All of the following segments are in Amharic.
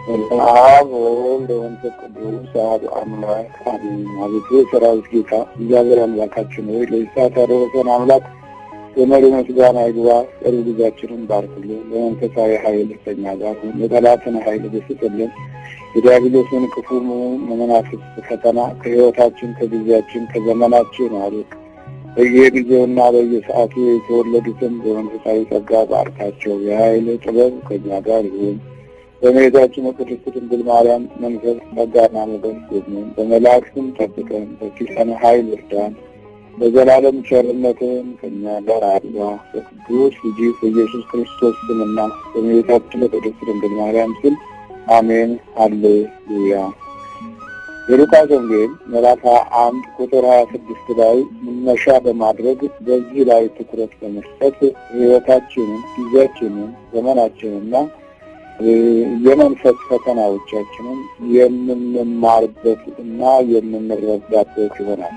በአብ ወወልድ ወመንፈስ ቅዱስ አሐዱ አምላክ አሜን። አቤቱ የሠራዊት ጌታ እግዚአብሔር አምላካችን ሆይ ለዚህ ሰዓት ያደረሰን አምላክ የመሪ ምስጋና ይግባ። ቀሪ ጊዜያችንን ባርክልን። በመንፈሳዊ ኃይል ከእኛ ጋር ሁን። የጠላትን ኃይል ገስጽልን። የዲያብሎስን ክፉ መናፍስት ፈተና ከሕይወታችን ከጊዜያችን ከዘመናችን አርቅ። በየጊዜውና በየሰዓቱ የተወለዱትን በመንፈሳዊ ጸጋ ባርካቸው። የኃይል ጥበብ ከእኛ ጋር ይሁን። በእመቤታችን ቅድስት ድንግል ማርያም መንፈስ ጸጋና ሞገስ ይሁን። በመላእክትም ጠብቀን፣ በኪዳነ ኃይል እርዳን። በዘላለም ቸርነትን ከእኛ ጋር አድርጋ በቅዱስ ልጅህ በኢየሱስ ክርስቶስ ስምና በእመቤታችን ቅድስት ድንግል ማርያም ስም አሜን። ሃሌሉያ። የሉቃስ ወንጌል ምዕራፍ 1 ቁጥር 26 ላይ መነሻ በማድረግ በዚህ ላይ ትኩረት በመስጠት ሕይወታችንን፣ ጊዜያችንን፣ ዘመናችንና የመንፈስ ፈተናዎቻችንን የምንማርበት እና የምንረዳበት ይሆናል።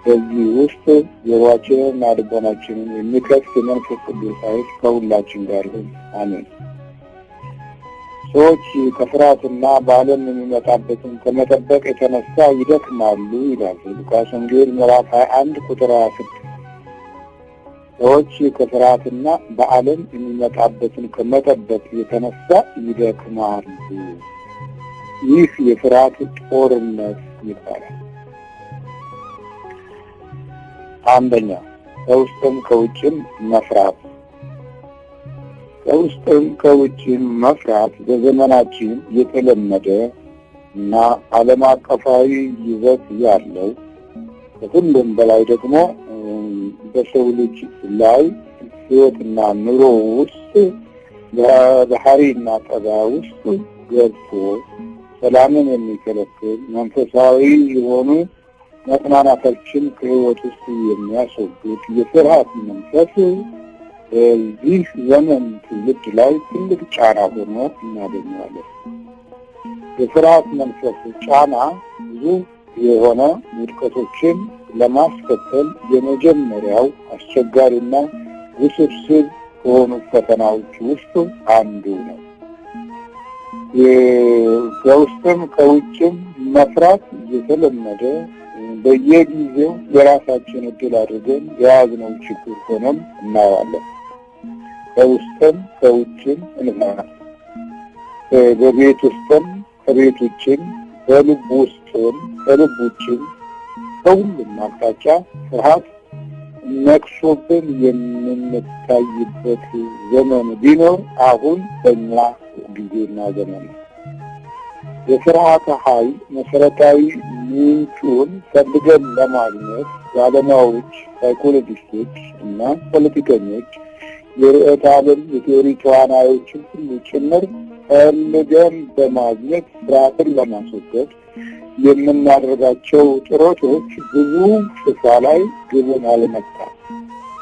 በዚህ ውስጥ ጆሮአችንንና ልቦናችንን የሚከፍት የመንፈስ ቅዱስ ኃይል ከሁላችን ጋር ይሁን። አሜን። ሰዎች ከፍርሃትና በዓለም የሚመጣበትን ከመጠበቅ የተነሳ ይደክማሉ ይላል ሉቃስ ወንጌል ምዕራፍ 21 ቁጥር 26። ሰዎች ከፍርሃትና በዓለም የሚመጣበትን ከመጠበቅ የተነሳ ይደክማሉ። ይህ የፍርሃት ጦርነት ይባላል። አንደኛ፣ ከውስጥም ከውጭም መፍራት። ከውስጥም ከውጭም መፍራት በዘመናችን የተለመደ እና ዓለም አቀፋዊ ይዘት ያለው ከሁሉም በላይ ደግሞ በሰው ልጅ ላይ ሕይወትና ኑሮ ውስጥ በባህሪና ጠባይ ውስጥ ገብቶ ሰላምን የሚከለክል መንፈሳዊ የሆኑ መጽናናቶችን ከሕይወት ውስጥ የሚያስወግድ የፍርሃት መንፈስ በዚህ ዘመን ትውልድ ላይ ትልቅ ጫና ሆኖ እናገኘዋለን። የፍርሃት መንፈስ ጫና ብዙ የሆነ ውድቀቶችን ለማስከተል የመጀመሪያው አስቸጋሪና ውስብስብ ከሆኑ ፈተናዎች ውስጥ አንዱ ነው። ከውስጥም ከውጭም መፍራት የተለመደ በየጊዜው የራሳችን ዕድል አድርገን የያዝነው ችግር ሆነም እናየዋለን። ከውስጥም ከውጭም እንፈራ። በቤት ውስጥም ከቤት ውጭም፣ በልብ ውስጥም ከልብ ውጭም፣ በሁሉም አቅጣጫ ፍርሃት ነቅሶብን የምንታይበት ዘመን ቢኖር አሁን በእኛ ጊዜና ዘመን ነው። የፍርሃት ኃይል መሰረታዊ ምንጩን ፈልገን ለማግኘት ባለሙያዎች፣ ሳይኮሎጂስቶች እና ፖለቲከኞች፣ የርዕዮተ ዓለም የቴዎሪ ተዋናዮችን ሁሉ ጭምር ፈልገን በማግኘት ፍርሃትን ለማስወገድ የምናደርጋቸው ጥረቶች ብዙ ስፍራ ላይ ግቡን አልመታም።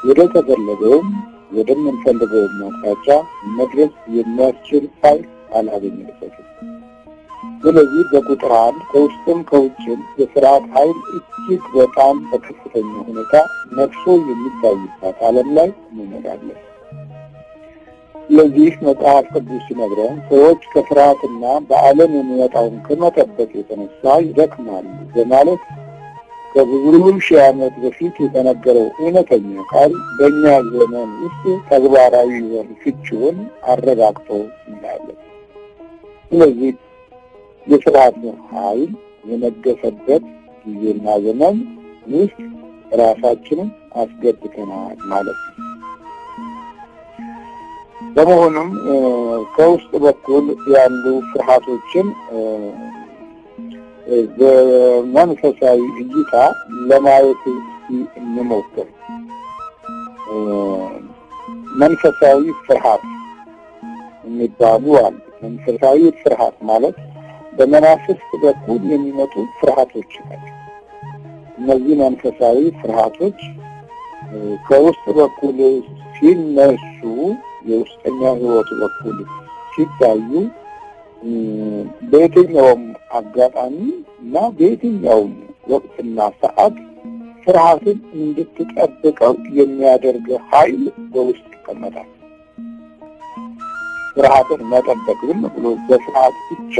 ወደ ተፈለገውም ወደምንፈልገውም አቅጣጫ መድረስ የሚያስችል ኃይል አላገኘንበትም። ስለዚህ በቁጥር 1 ከውስጥም ከውጭም የፍርሃት ኃይል እጅግ በጣም በከፍተኛ ሁኔታ ነቅሶ የሚታይባት ዓለም ላይ እንኖራለን። ስለዚህ መጽሐፍ ቅዱስ ሲነግረን ሰዎች ከፍርሃትና በዓለም የሚመጣውን ከመጠበቅ የተነሳ ይደክማሉ በማለት ከብዙ ሺህ ዓመት በፊት የተነገረው እውነተኛ ቃል በእኛ ዘመን ውስጥ ተግባራዊ የሆነ ፍቺውን አረጋግጦ እናያለን። ስለዚህ የፍርሃት ኃይል የነገሰበት ጊዜና ዘመን ውስጥ ራሳችንን አስገብተናል ማለት ነው። በመሆኑም ከውስጥ በኩል ያሉ ፍርሃቶችን በመንፈሳዊ እይታ ለማየት እንሞክር። መንፈሳዊ ፍርሃት የሚባሉ አሉ። መንፈሳዊ ፍርሃት ማለት በመናፍስት በኩል የሚመጡ ፍርሃቶች ናቸው። እነዚህ መንፈሳዊ ፍርሃቶች ከውስጥ በኩል ሲነሱ፣ የውስጠኛ ሕይወት በኩል ሲታዩ በየትኛውም አጋጣሚ እና በየትኛውም ወቅትና ሰዓት ፍርሃትን እንድትጠብቀው የሚያደርግ ኃይል በውስጥ ይቀመጣል። ፍርሃትን መጠበቅ ግን ብሎ በፍርሃት ብቻ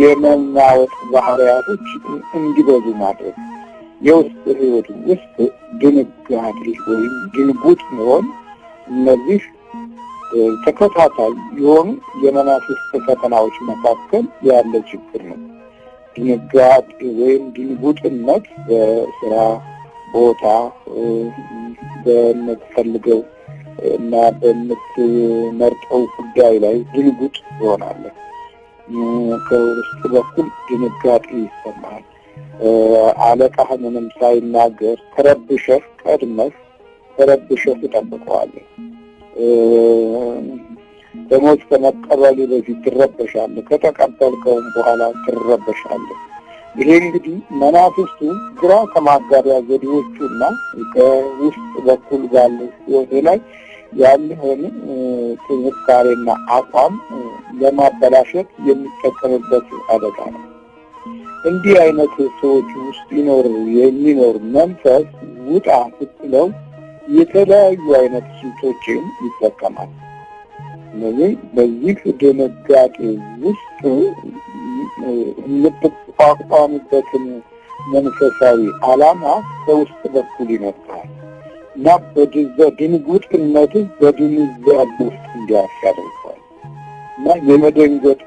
የመናወጥ ባህሪያቶች እንዲበዙ ማድረግ የውስጥ ህይወት ውስጥ ድንጋጤ ወይም ድንጉጥ መሆን እነዚህ ተከታታይ የሆኑ የመናፍስት ፈተናዎች መካከል ያለ ችግር ነው። ድንጋጤ ወይም ድንጉጥነት በስራ ቦታ በምትፈልገው እና በምትመርጠው ጉዳይ ላይ ድንጉጥ ይሆናል። ከውስጥ በኩል ድንጋጤ ይሰማል። አለቃህ ምንም ሳይናገር ተረብሸህ ቀድመህ ተረብሸህ ትጠብቀዋለህ። ደሞዝ ከመቀበል በፊት ትረበሻለህ፣ ከተቀበልከውም በኋላ ትረበሻለህ። ይሄ እንግዲህ መናፍስቱ ግራ ከማጋቢያ ዘዴዎቹና ከውስጥ በኩል ባለው ህይወት ላይ ያለውን ጥንካሬና አቋም ለማበላሸት የሚጠቀምበት አደጋ ነው። እንዲህ አይነት ሰዎች ውስጥ የሚኖር መንፈስ ውጣ ስትለው የተለያዩ አይነት ስልቶችን ይጠቀማል። ስለዚህ በዚህ ድንጋጤ ውስጥ የምትቋቋምበትን መንፈሳዊ ዓላማ ከውስጥ በኩል ይመጣል እና በድንጉጥነት በድንዛዜ ውስጥ እንዲያርፍ ያደርገዋል እና የመደንገጥ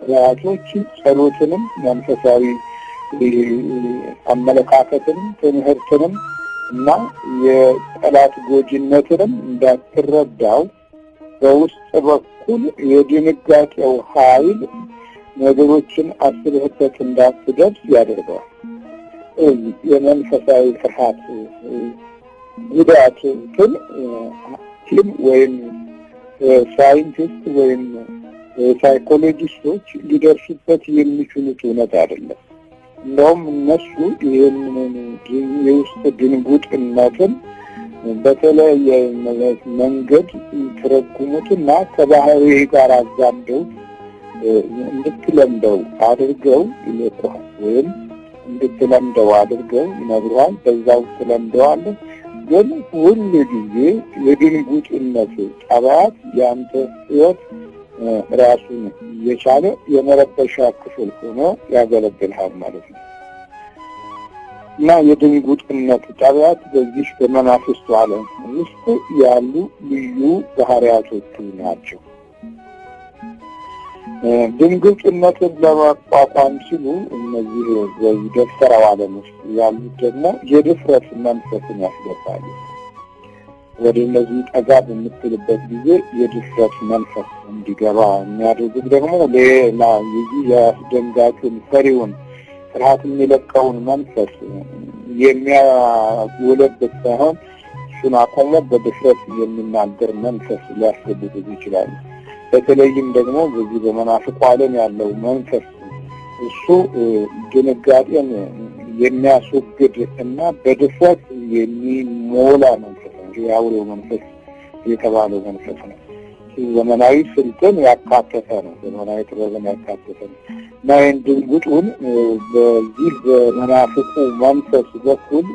ጥያቄዎች ጸሎትንም መንፈሳዊ አመለካከትንም ትምህርትንም እና የጠላት ጎጂነትንም እንዳትረዳው በውስጥ በኩል የድንጋጤው ኃይል ነገሮችን አስበህበት እንዳትደርስ ያደርገዋል። የመንፈሳዊ ፍርሃት ጉዳትን ሐኪም ወይም ሳይንቲስት ወይም ሳይኮሎጂስቶች ሊደርሱበት የሚችሉት እውነት አይደለም። እንደውም እነሱ ይህንን የውስጥ ድንጉጥነትን በተለያየ መንገድ ተረጉሙትና ከባህሪ ጋር አዛምደው እንድትለምደው አድርገው ይነግሩሃል ወይም እንድትለምደው አድርገው ይነግሩሃል። በዛው ትለምደዋለህ። ግን ሁሉ ጊዜ የድንጉጥነት ጠባያት ያንተ ህይወት ራሱን የቻለ የመረበሻ ክፍል ሆኖ ያገለግልሃል ማለት ነው እና የድንጉጥነት ጠባያት በዚህ በመናፍስቱ ዓለም ውስጥ ያሉ ልዩ ባህሪያቶቹ ናቸው። ድንጉጥነትን ለመቋቋም ሲሉ እነዚህ በዚህ ደፍተራው ዓለም ውስጥ ያሉት ደግሞ የድፍረት መንፈስን ያስገባሉ። ወደ እነዚህ ጠጋ በምትልበት ጊዜ የድፍረት መንፈስ እንዲገባ የሚያደርጉት ደግሞ ሌላ የዚህ የአስደንጋጩን ፈሪውን ፍርሃት የሚለቀውን መንፈስ የሚያጎለብት ሳይሆን እሱን አቆሞ በድፍረት የሚናገር መንፈስ ሊያስገቡት ይችላሉ። በተለይም ደግሞ በዚህ በመናፍቁ ዓለም ያለው መንፈስ እሱ ድንጋጤን የሚያስወግድ እና በድፍረት የሚሞላ መንፈስ ነው። የአውሬው መንፈስ የተባለው መንፈስ ነው። ዘመናዊ ስልትን ያካተተ ነው። ዘመናዊ ጥበብን ያካተተ ነው እና ይህን ድንጉጡን በዚህ በመናፍቁ መንፈስ በኩል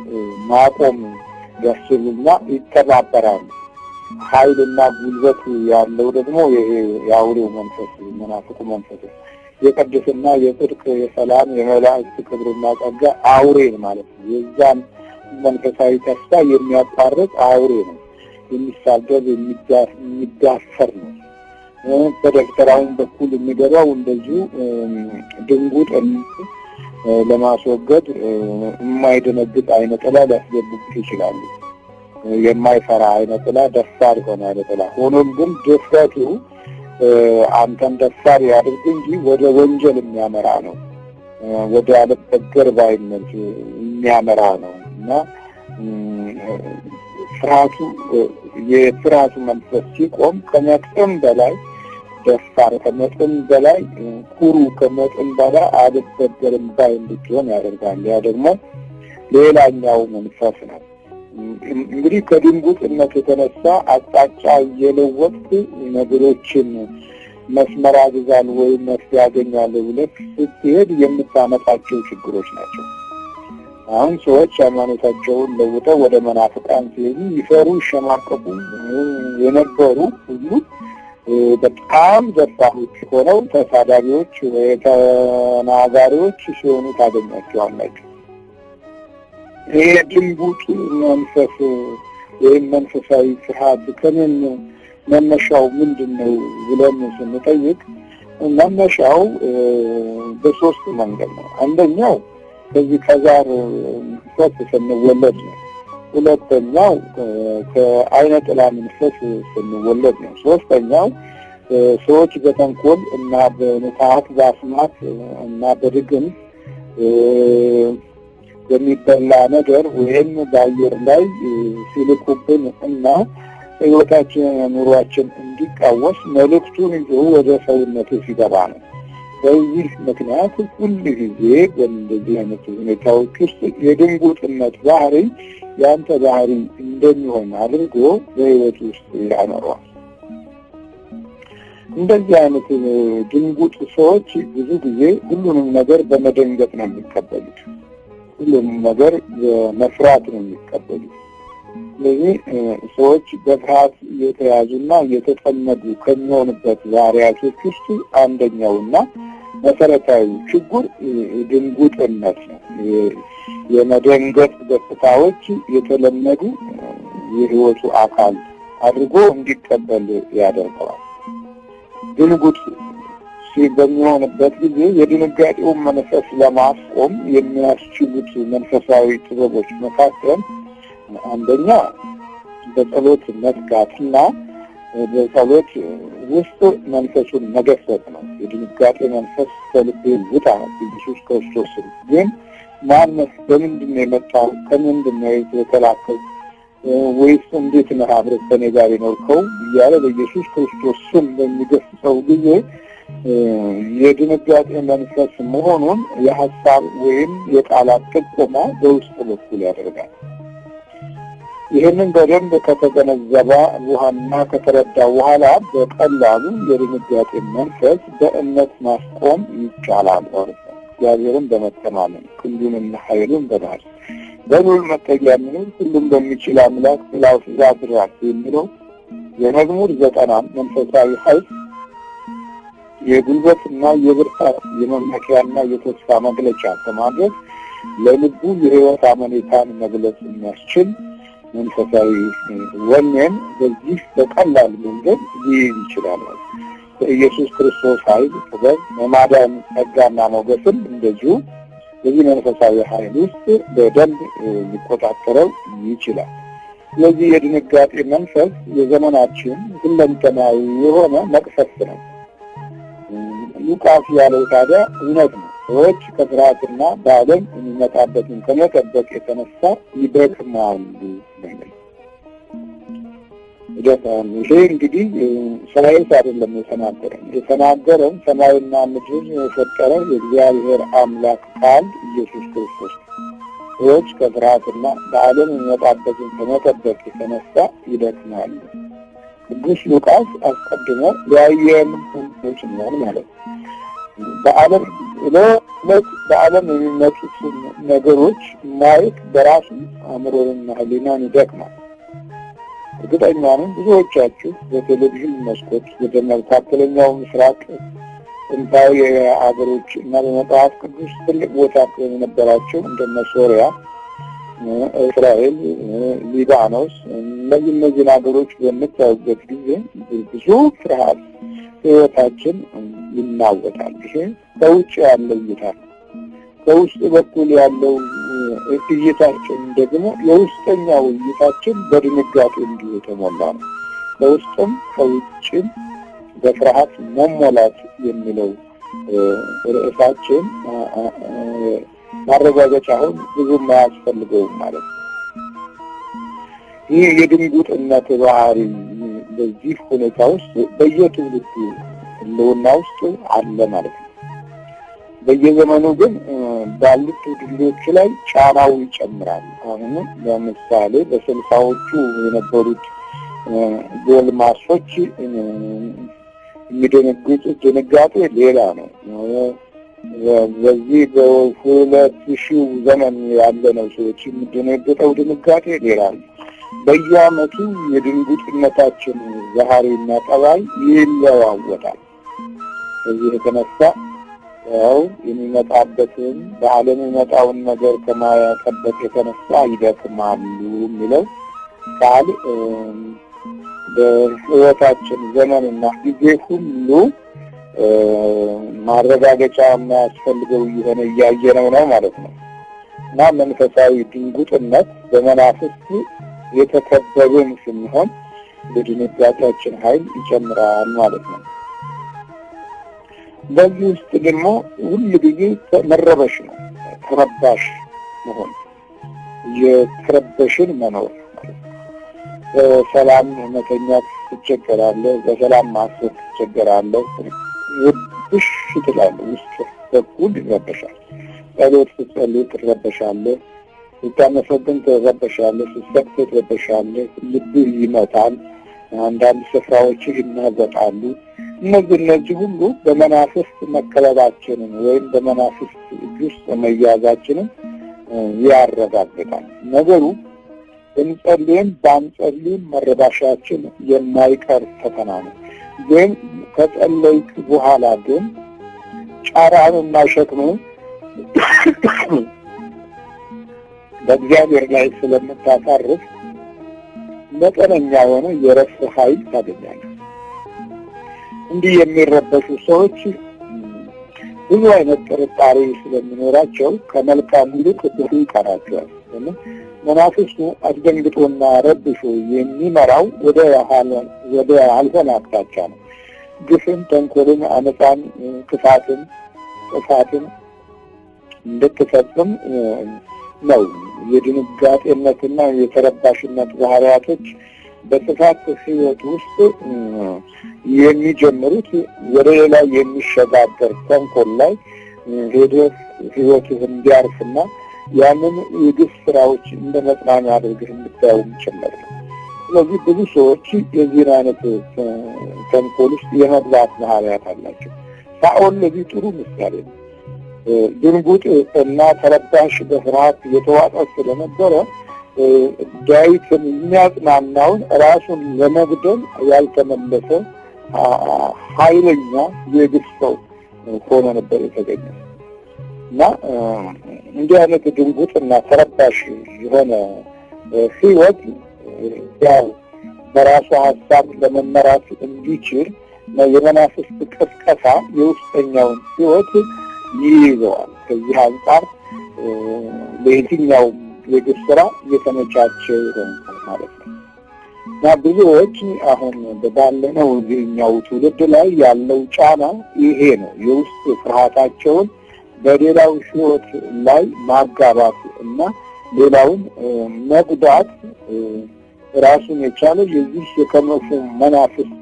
ማቆም ያስችሉና ይተባበራሉ። ኃይልና ጉልበት ያለው ደግሞ ይሄ የአውሬው መንፈስ መናፍቁ መንፈስ የቅድስና የጽድቅ የሰላም የመላእክት ክብርና ጸጋ አውሬ ማለት ነው። የዛን መንፈሳዊ ተስፋ የሚያቋርጥ አውሬ ነው። የሚሳደብ የሚዳፈር ነው። በደፍተራውን በኩል የሚገባው እንደዚሁ ድንጉጥ ለማስወገድ የማይደነግጥ አይነ ጥላ ሊያስገቡት ይችላሉ። የማይፈራ አይነ ጥላ ደፋር ሆነ አይነ ጥላ ሆኖም ግን ድፍረቱ አንተን ደፋር ያድርግ እንጂ ወደ ወንጀል የሚያመራ ነው። ወደ አለበገር ባይነት የሚያመራ ነው እና ፍርሃቱ የፍርሃቱ መንፈስ ሲቆም ከመጠን በላይ ደፋር፣ ከመጠን በላይ ኩሩ፣ ከመጠን በላይ አልበገርም ባይ እንድትሆን ያደርጋል። ያ ደግሞ ሌላኛው መንፈስ ነው። እንግዲህ ከድንጉጥነት የተነሳ አቅጣጫ እየለወጥክ ነገሮችን መስመር አግዛል ወይም መፍትሄ ያገኛለሁ ብለህ ስትሄድ የምታመጣቸው ችግሮች ናቸው። አሁን ሰዎች ሃይማኖታቸውን ለውጠው ወደ መናፍቃን ሲሄዱ ይፈሩ ይሸማቀቁ የነበሩ ሁሉ በጣም ዘፋኞች ሆነው ተሳዳቢዎች ወይ ተናጋሪዎች ሲሆኑ ታገኛቸዋላችሁ። ይሄ ድንጉጥ መንፈስ ወይም መንፈሳዊ ፍርሃት ከምን መነሻው ምንድነው ብለን ስንጠይቅ መነሻው በሶስት መንገድ ነው። አንደኛው ከዚህ ከዛር መንፈስ ስንወለድ ነው። ሁለተኛው ከዓይነ ጥላ መንፈስ ስንወለድ ነው። ሶስተኛው ሰዎች በተንኮል እና በንፋት በአስማት እና በድግምት በሚበላ ነገር ወይም በአየር ላይ ሲልኩብን እና ሕይወታችን ኑሯችን እንዲቃወስ መልእክቱን ይዞ ወደ ሰውነቱ ሲገባ ነው። በዚህ ምክንያት ሁሉ ጊዜ በእንደዚህ አይነት ሁኔታዎች ውስጥ የድንጉጥነት ባህሪ ያንተ ባህሪ እንደሚሆን አድርጎ በሕይወት ውስጥ ያኖረዋል። እንደዚህ አይነት ድንጉጥ ሰዎች ብዙ ጊዜ ሁሉንም ነገር በመደንገጥ ነው የሚቀበሉት። ሁሉንም ነገር በመፍራት ነው የሚቀበሉት። ስለዚህ ሰዎች በፍርሃት የተያዙና የተጠመዱ ከሚሆኑበት ባህሪያቶች ውስጥ አንደኛውና መሰረታዊ ችግር ድንጉጥነት ነው። የመደንገጥ ገጽታዎች የተለመዱ የሕይወቱ አካል አድርጎ እንዲቀበል ያደርገዋል። ድንጉጥ በሚሆንበት ጊዜ የድንጋጤውን መንፈስ ለማስቆም የሚያስችሉት መንፈሳዊ ጥበቦች መካከል አንደኛ በጸሎት መትጋትና በጸሎት ውስጥ መንፈሱን መገሰጽ ነው። የድንጋጤ መንፈስ ከልቤ ውጣ ኢየሱስ ክርስቶስ ግን ማነው በምንድን ነው የመጣው ከምንድን ነው የተላከው ወይስ እንዴት ነው አብረህ ከኔ ጋር የኖርከው እያለ በኢየሱስ ክርስቶስ ስም በሚገስጸው ጊዜ የድንጋጤ መንፈስ መሆኑን የሐሳብ ወይም የቃላት ጥቆማ በውስጥ በኩል ያደርጋል። ይህንን በደንብ ከተገነዘበ በኋላና ከተረዳ በኋላ በቀላሉ የድንጋጤ መንፈስ በእምነት ማስቆም ይቻላል ማለት ነው። እግዚአብሔርን በመተማመን ክንዱንና ኃይሉን በማለት በሉል መጠጊያ የሚኖር ሁሉም በሚችል አምላክ ጥላው ያድራል የሚለው የመዝሙር 90 መንፈሳዊ ኃይል የጉልበትና የብርታት የመመኪያና የተስፋ መግለጫ በማድረግ ለልቡ የሕይወት አመኔታን መግለጽ የሚያስችል መንፈሳዊ ወኔን በዚህ በቀላል መንገድ ሊይዝ ይችላል። በኢየሱስ ክርስቶስ ኃይል ጥበብ የማዳን ጸጋና ሞገስም እንደዚሁ በዚህ መንፈሳዊ ኃይል ውስጥ በደንብ ሊቆጣጠረው ይችላል። ስለዚህ የድንጋጤ መንፈስ የዘመናችን ሁለንተናዊ የሆነ መቅሰፍት ነው። ሉቃስ ያለው ታዲያ እውነት ነው። ሰዎች ከፍርሃትና በዓለም የሚመጣበትን ከመጠበቅ የተነሳ ይደክማሉ። ይሄ እንግዲህ ኢሳይያስ አይደለም የተናገረን ሰማይና ምድርን የፈጠረ የእግዚአብሔር አምላክ ቃል ኢየሱስ ክርስቶስ። ሰዎች ከፍርሃትና በዓለም የሚመጣበትን ከመጠበቅ የተነሳ ይደክማሉ። ቅዱስ ሉቃስ አስቀድሞ ሊያየን ነው ማለት ነው። በዓለም የሚመጡት ነገሮች ማየት በራሱ አእምሮንና ሕሊናን ይደክማል። እርግጠኛ ነኝ ብዙዎቻችሁ በቴሌቪዥን መስኮት ወደ መካከለኛው ምስራቅ ጥንታዊ አገሮች እና በመጽሐፍ ቅዱስ ትልቅ ቦታ የነበራቸው እንደነ ሶሪያ፣ እስራኤል፣ ሊባኖስ እነዚህ ሀገሮች በምታዩበት ጊዜ ብዙ ፍርሃት ሕይወታችን ይናወጣል። ይሄ ከውጭ ያለው እይታ። ከውስጥ በኩል ያለው እይታችን ደግሞ የውስጠኛው እይታችን በድንጋጤ እንዲሁ የተሞላ ነው። ከውስጥም ከውጭም በፍርሃት መሞላት የሚለው ርዕሳችን ማረጋገጫ አሁን ብዙም አያስፈልገውም ማለት ነው። ይህ የድንጉጥነት ባህሪ በዚህ ሁኔታ ውስጥ በየትውልዱ ህልውና ውስጥ አለ ማለት ነው። በየዘመኑ ግን ባሉት ትውልዶች ላይ ጫናው ይጨምራል። አሁን ለምሳሌ በስልሳዎቹ የነበሩት ጎልማሶች የሚደነግጡት ድንጋጤ ሌላ ነው። በዚህ በ2000 ዘመን ያለነው ሰዎች የሚደነግጠው ድንጋጤ ሌላ ነው። በየዓመቱ የድንጉጥነታችን ባህሪና ጠባይ ይለዋወጣል። ከዚህ የተነሳ ያው የሚመጣበትን በዓለም የሚመጣውን ነገር ከማያጠበቅ የተነሳ ይደክማሉ የሚለው ቃል በሕይወታችን ዘመንና ጊዜ ሁሉ ማረጋገጫ የሚያስፈልገው የሆነ እያየነው ነው ማለት ነው። እና መንፈሳዊ ድንጉጥነት በመናፍስት የተከበበን ስንሆን በድንጋጤያችን ኃይል ይጨምራል ማለት ነው። በዚህ ውስጥ ደግሞ ሁሉ ጊዜ መረበሽ ነው፣ ተረባሽ መሆን፣ የተረበሽን መኖር። በሰላም መተኛት ትቸገራለህ፣ በሰላም ማሰብ ትቸገራለህ፣ ውብሽ ትላለህ፣ ውስጥ በኩል ይረበሻል። ጸሎት ስትጸልይ ትረበሻለህ፣ ስታመሰግን ትረበሻለህ፣ ስትሰግድ ትረበሻለህ፣ ልብህ ይመታል፣ አንዳንድ ስፍራዎችህ ይናወጣሉ። እነዚህ ሁሉ በመናፍስት መከበባችንን ወይም በመናፍስት እጅ ውስጥ መያዛችንን ያረጋግጣል። ነገሩ እንጸልይም ባንጸልይም መረባሻችን የማይቀር ፈተና ነው። ግን ከጸለይክ በኋላ ግን ጫራህንና ሸክምህን በእግዚአብሔር ላይ ስለምታሳርፍ መጠነኛ የሆነ የረፍት ኃይል ታገኛለህ። እንዲህ የሚረበሹ ሰዎች ብዙ አይነት ጥርጣሬ ስለሚኖራቸው ከመልካም ይልቅ ክፉ ይቀራቸዋል። መናፍስቱ አስደንግጦና ረብሾ የሚመራው ወደ አልሆነ አቅጣጫ ነው። ግፍን፣ ተንኮልን፣ አመፃን፣ ክፋትን፣ ጥፋትን እንድትፈጽም ነው። የድንጋጤነትና የተረባሽነት ባህሪያቶች በስፋት ሕይወት ውስጥ የሚጀምሩት ወደ ሌላ የሚሸጋገር ተንኮል ላይ ሄደህ ሕይወትህ እንዲያርፍና ያንን የግፍ ስራዎች እንደ መጽናኛ አድርገህ እንድታየውም ጭምር ነው። ስለዚህ ብዙ ሰዎች የዚህን አይነት ተንኮል ውስጥ የመግባት ባህሪያት አላቸው። ሳኦል ለዚህ ጥሩ ምሳሌ ነው። ድንጉጥ እና ተረባሽ በፍርሃት የተዋጠ ስለነበረ ዳዊትን የሚያጽናናውን ራሱን ለመግደል ያልተመለሰ ኃይለኛ የግፍ ሰው ሆኖ ነበር የተገኘ እና እንዲህ አይነት ድንጉጥ እና ተረባሽ የሆነ ሕይወት ያው በራሱ ሀሳብ ለመመራት እንዲችል የመናፍስት ቅስቀሳ የውስጠኛውን ሕይወት ይይዘዋል። ከዚህ አንጻር ለየትኛውም የግፍ ስራ እየተመቻቸ ይሆናል ማለት ነው እና ብዙዎች አሁን ባለነው እዚህኛው ትውልድ ላይ ያለው ጫና ይሄ ነው። የውስጥ ፍርሃታቸውን በሌላው ሕይወት ላይ ማጋባት እና ሌላውን መጉዳት ራሱን የቻለ የዚህ የከመፉ መናፍስት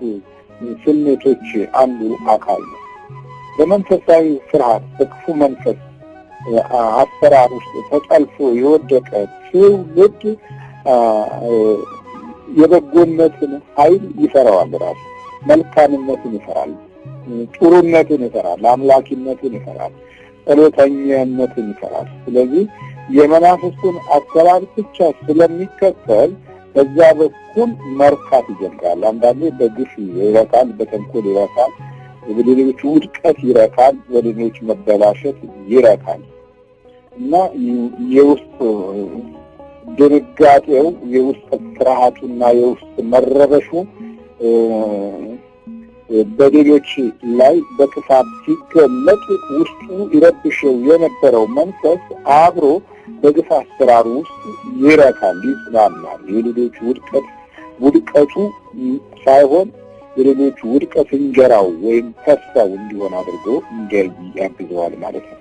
ስሜቶች አንዱ አካል ነው። በመንፈሳዊ ፍርሃት በክፉ መንፈስ አሰራር ውስጥ ተጠልፎ የወደቀ ትውልድ የበጎነትን ኃይል ይፈራዋል። ራሱ መልካምነትን ይፈራል፣ ጥሩነትን ይፈራል፣ አምላኪነትን ይፈራል፣ ጸሎተኛነትን ይፈራል። ስለዚህ የመናፍስቱን አሰራር ብቻ ስለሚከተል በዛ በኩል መርካት ይጀምራል። አንዳንዴ በግፍ ይረካል፣ በተንኮል ይረካል፣ በሌሎች ውድቀት ይረካል፣ በሌሎች መበላሸት ይረካል እና የውስጥ ድንጋጤው የውስጥ ፍርሃቱና የውስጥ መረበሹ በሌሎች ላይ በክፋት ሲገለጥ ውስጡ ይረብሸው የነበረው መንፈስ አብሮ በግፍ አሰራር ውስጥ ይረካል፣ ይጽናናል። የሌሎች ውድቀቱ ሳይሆን የሌሎች ውድቀት እንጀራው ወይም ተስፋው እንዲሆን አድርጎ እንዲያይ ያግዘዋል ማለት ነው።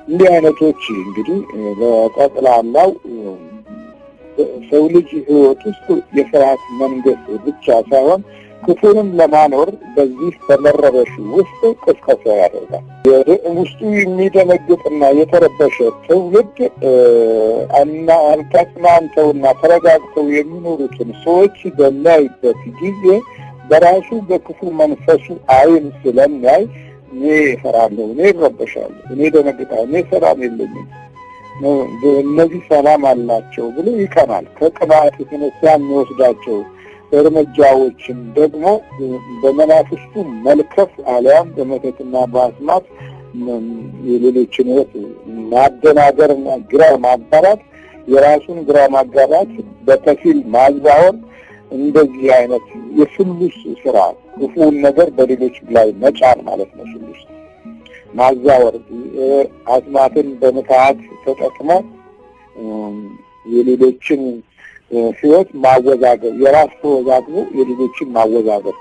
እንዲህ አይነቶች እንግዲህ በጠቅላላው ሰው ልጅ ሕይወት ውስጥ የፍርሃት መንገስ ብቻ ሳይሆን ክፉንም ለማኖር በዚህ በመረበሽ ውስጥ ቅስቀሳ ያደርጋል። ውስጡ የሚደነግጥና የተረበሸ ትውልድ ተጽናንተውና ተረጋግተው የሚኖሩትን ሰዎች በሚያይበት ጊዜ በራሱ በክፉ መንፈሱ ዓይን ስለሚያይ እኔ እፈራለሁ፣ እኔ እረበሻለሁ፣ እኔ ደነግጣለሁ፣ እኔ ሰላም የለኝም፣ እነዚህ ሰላም አላቸው ብሎ ይቀናል። ከቅናት የተነሳ የሚወስዳቸው እርምጃዎችን ደግሞ በመናፍስቱ መልከፍ አሊያም በመተትና በአስማት የሌሎችን ሕይወት ማደናገርና ግራ ማጋባት፣ የራሱን ግራ ማጋባት በከፊል ማዛወር፣ እንደዚህ አይነት የስሉስ ስራ ክፉውን ነገር በሌሎች ላይ መጫን ማለት ነው። ስሉስ ማዛወር፣ አስማትን በምትሃት ተጠቅሞ የሌሎችን ሕይወት ማወዛገብ፣ የራስ ተወዛግቦ የሌሎችን ማወዛገብ፣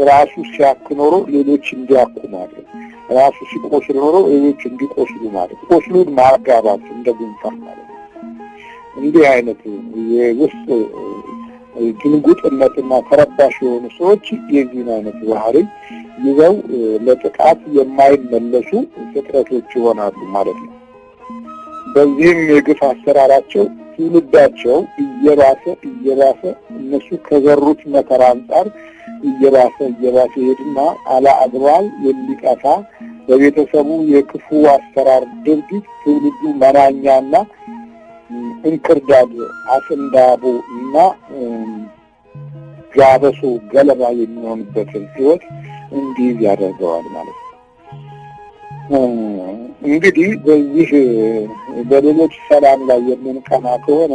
ራሱ ሲያክ ኖሮ ሌሎች እንዲያኩ ማድረግ፣ ራሱ ሲቆስል ኖሮ ሌሎች እንዲቆስሉ ማድረግ፣ ቆስሉን ማጋባት እንደ ጉንፋን ማለት ነው። እንዲህ አይነት የውስጥ ድንጉጥነትና ተረባሽ የሆኑ ሰዎች የዚህን አይነት ባህሪ ይዘው ለጥቃት የማይመለሱ ፍጥረቶች ይሆናሉ ማለት ነው። በዚህም የግፍ አሰራራቸው ትውልዳቸው እየባሰ እነሱ ከዘሩት መከራ አንጻር እየባሰ ይሄድና አላአግባብ የሚጠፋ በቤተሰቡ የክፉ አሰራር ድርጊት ትውልዱ መናኛና እንክርዳድ አስንዳቦ እና ጋበሶ ገለባ የሚሆንበትን ሕይወት እንዲህ ያደርገዋል ማለት ነው። እንግዲህ በዚህ በሌሎች ሰላም ላይ የምንቀና ከሆነ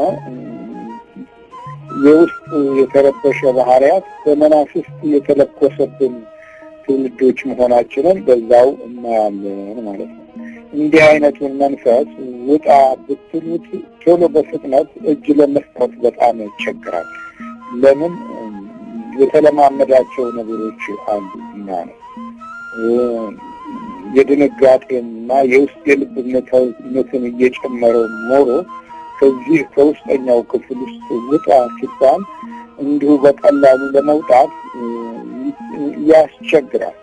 የውስጥ የተረበሸ ባህሪያት በመናፍስት የተለኮሰብን ትውልዶች መሆናችንን በዛው እናያለን ማለት ነው። እንዲህ አይነቱን መንፈስ ውጣ ብትሉት ቶሎ በፍጥነት እጅ ለመስጠት በጣም ይቸግራል። ለምን? የተለማመዳቸው ነገሮች አሉ እና ነው። የድንጋጤና የውስጥ የልብ ምትን እየጨመረው ኖሮ ከዚህ ከውስጠኛው ክፍል ውስጥ ውጣ ሲባል እንዲሁ በቀላሉ ለመውጣት ያስቸግራል።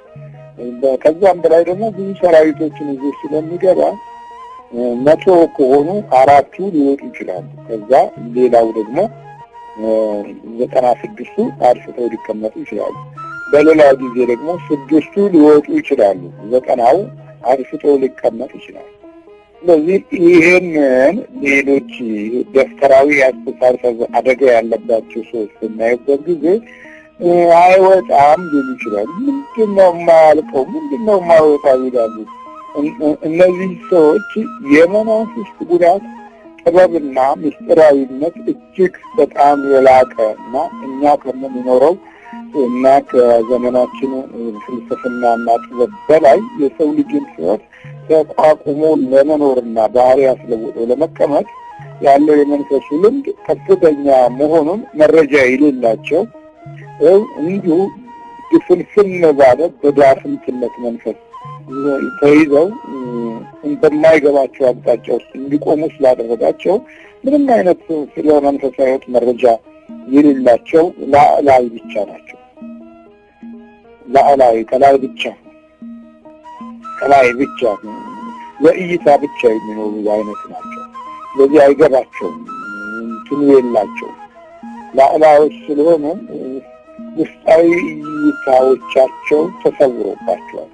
ከዛም በላይ ደግሞ ብዙ ሰራዊቶችን ይዞ ስለሚገባ 100 ከሆኑ 4ቱ ሊወጡ ይችላሉ። ከዛ ሌላው ደግሞ 96ቱ አርፍተው ሊቀመጡ ይችላሉ። በሌላ ጊዜ ደግሞ 6ቱ ሊወጡ ይችላሉ። 90ው አርፍተው ሊቀመጡ ይችላሉ። ስለዚህ ይሄንን ሌሎች ደፍተራዊ አስተሳሰብ አደጋ ያለባቸው ሰዎች በሚያዩበት ጊዜ አይወጣም ሊሉ ይችላሉ። ምንድነው የማያልቀው? ምንድነው የማይወጣው ይላሉ። እነዚህ ሰዎች የመናፍስት ጉዳት ጥበብና ምስጢራዊነት እጅግ በጣም የላቀ እና እኛ ከምንኖረው እና ከዘመናችን ፍልስፍናና ጥበብ በላይ የሰው ልጅን ሕይወት ተቋቁሞ ለመኖርና ባህሪ አስለውጦ ለመቀመጥ ያለው የመንፈሱ ልምድ ከፍተኛ መሆኑን መረጃ የሌላቸው እንዲሁ ድፍንፍን ባለ በዳፍንትነት መንፈስ ተይዘው በማይገባቸው አቅጣጫ ውስጥ እንዲቆሙ ስላደረጋቸው ምንም አይነት ስለ መንፈሳዊ ሕይወት መረጃ የሌላቸው ላዕላይ ብቻ ናቸው። ላዕላይ ከላይ ብቻ ለእይታ ብቻ የሚኖሩ አይነት ናቸው። ስለዚህ አይገባቸውም፣ እንትኑ የላቸውም። ላዕላዮች ስለሆኑ ውስጣዊ እይታዎቻቸው ተሰውሮባቸዋል።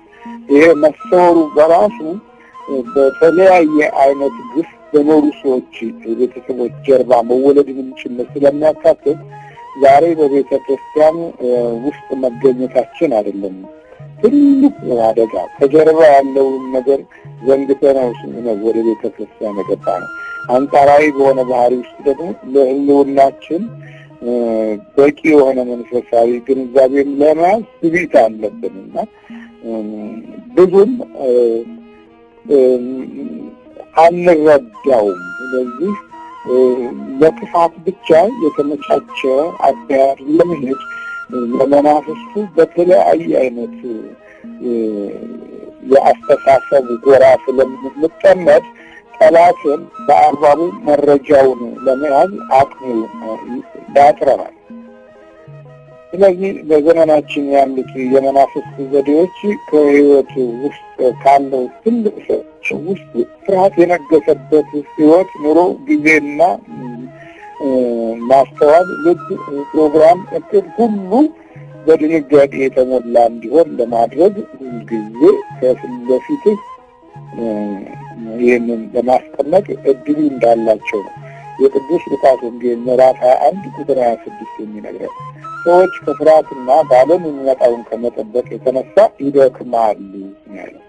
ይሄ መሰወሩ በራሱ በተለያየ አይነት ግፍ በኖሩ ሰዎች ቤተሰቦች ጀርባ መወለድንም ጭምር ስለሚያካትት ዛሬ በቤተ ክርስቲያን ውስጥ መገኘታችን አይደለም ትልቁ አደጋ። ከጀርባ ያለውን ነገር ዘንግተነው ነው ወደ ቤተ ክርስቲያን የገባ ነው። አንጻራዊ በሆነ ባህሪ ውስጥ ደግሞ ለሕልውናችን በቂ የሆነ መንፈሳዊ ግንዛቤም ለመያዝ ትዕቢት አለብንና ብዙም አንረዳውም። ስለዚህ ለክፋት ብቻ የተመቻቸ አካሄድ ለመሄድ ለመናፍስቱ በተለያየ አይነት የአስተሳሰብ ጎራ ስለምንጠመድ ጠላትን በአግባቡ መረጃውን ለመያዝ አቅሙ ያጥረናል። ስለዚህ በዘመናችን ያሉት የመናፍስት ዘዴዎች ከህይወት ውስጥ ካለው ትልቅ ሰዎች ውስጥ ፍርሃት የነገሰበት ህይወት ኑሮ ጊዜና ማስተዋል፣ ልብ፣ ፕሮግራም፣ እቅድ ሁሉ በድንጋጤ የተሞላ እንዲሆን ለማድረግ ሁልጊዜ ከፊት ለፊት ይህንን ለማስቀመጥ እድሉ እንዳላቸው ነው። የቅዱስ ሉቃስ ወንጌል ምዕራፍ 21 ቁጥር 26 የሚነግረን ሰዎች ከፍርሃትና በዓለም የሚመጣውን ከመጠበቅ የተነሳ ይደክማሉ ያለው።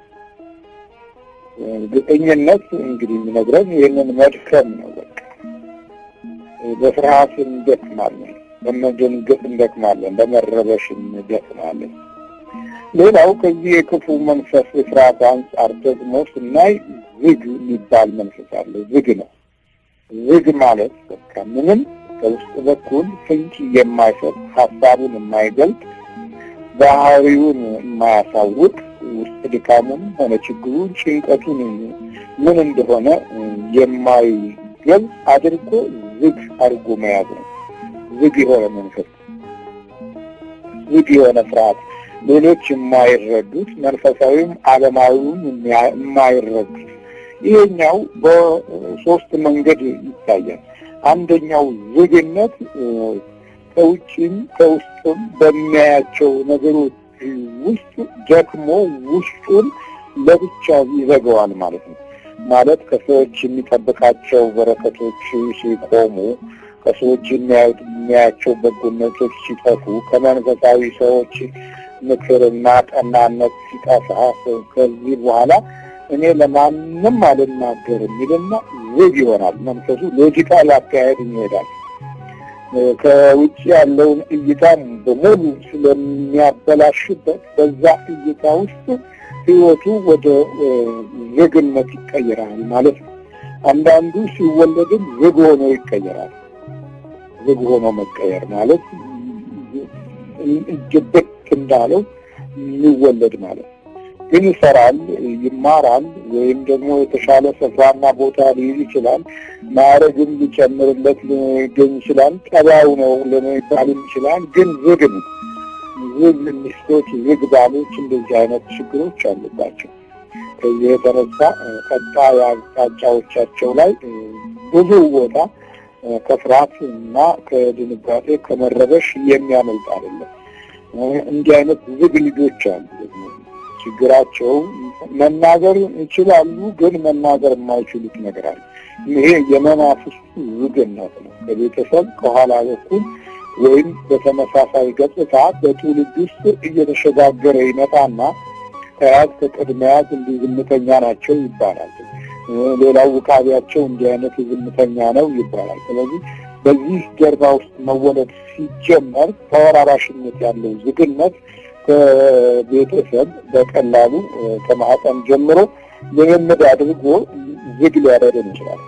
ግጠኝነት እንግዲህ የሚነግረን ይህንን መድከም ነው። በቃ በፍርሃት እንደክማለን፣ በመደንገጥ እንደክማለን፣ በመረበሽ እንደክማለን። ሌላው ከዚህ የክፉ መንፈስ የፍርሃት አንጻር ደግሞ ስናይ ዝግ የሚባል መንፈስ አለ። ዝግ ነው። ዝግ ማለት በቃ ምንም ከውስጥ በኩል ፍንጭ የማይሰጥ፣ ሀሳቡን የማይገልጥ፣ ባህሪውን የማያሳውቅ፣ ውስጥ ድካሙን ሆነ ችግሩን ጭንቀቱን ምን እንደሆነ የማይገልጽ አድርጎ ዝግ አድርጎ መያዝ ነው። ዝግ የሆነ መንፈስ፣ ዝግ የሆነ ፍርሃት፣ ሌሎች የማይረዱት መንፈሳዊም ዓለማዊም የማይረዱት። ይሄኛው በሶስት መንገድ ይታያል። አንደኛው ዝግነት ከውጭም ከውስጥም በሚያያቸው ነገሮች ውስጥ ደክሞ ውስጡን ለብቻ ይዘጋዋል ማለት ነው። ማለት ከሰዎች የሚጠብቃቸው በረከቶች ሲቆሙ፣ ከሰዎች የሚያያቸው በጎነቶች ሲጠፉ፣ ከመንፈሳዊ ሰዎች ምክርና ቀናነት ሲጠፋ ከዚህ በኋላ እኔ ለማንም አልናገርም ይልና ዝግ ይሆናል። መንፈሱ ሎጂካል አካሄድ ይሄዳል። ከውጭ ያለውን እይታም በሙሉ ስለሚያበላሽበት በዛ እይታ ውስጥ ህይወቱ ወደ ዝግነት ይቀየራል ማለት ነው። አንዳንዱ ሲወለድም ዝግ ሆኖ ይቀየራል። ዝግ ሆኖ መቀየር ማለት ጅብት እንዳለው የሚወለድ ማለት ግን ይሰራል፣ ይማራል፣ ወይም ደግሞ የተሻለ ስፍራና ቦታ ሊይዝ ይችላል። ማዕረግም ሊጨምርለት ሊገኝ ይችላል። ጠባዩ ነው ለሚባል ይችላል። ግን ዝግ ነው። ዝግ ሚስቶች፣ ዝግ ባሎች እንደዚህ አይነት ችግሮች አሉባቸው። ከዚህ የተነሳ ቀጣይ አቅጣጫዎቻቸው ላይ ብዙ ቦታ ከፍርሃት እና ከድንጋጤ ከመረበሽ የሚያመልጥ አይደለም። እንዲህ አይነት ዝግ ልጆች አሉ። ችግራቸው መናገር ይችላሉ፣ ግን መናገር የማይችሉት ነገር አለ። ይሄ የመናፍስቱ ዝግነት ነው። ከቤተሰብ ከኋላ በኩል ወይም በተመሳሳይ ገጽታ በትውልድ ውስጥ እየተሸጋገረ ይመጣና ከያዝ ከቅድሚያት እንዲህ ዝምተኛ ናቸው ይባላል። ሌላው ውቃቢያቸው እንዲህ አይነት ዝምተኛ ነው ይባላል። ስለዚህ በዚህ ጀርባ ውስጥ መወለድ ሲጀመር ተወራራሽነት ያለው ዝግነት ከቤተሰብ በቀላሉ ከማህፀን ጀምሮ ልምምድ አድርጎ ዝግ ሊያደርገን ይችላል።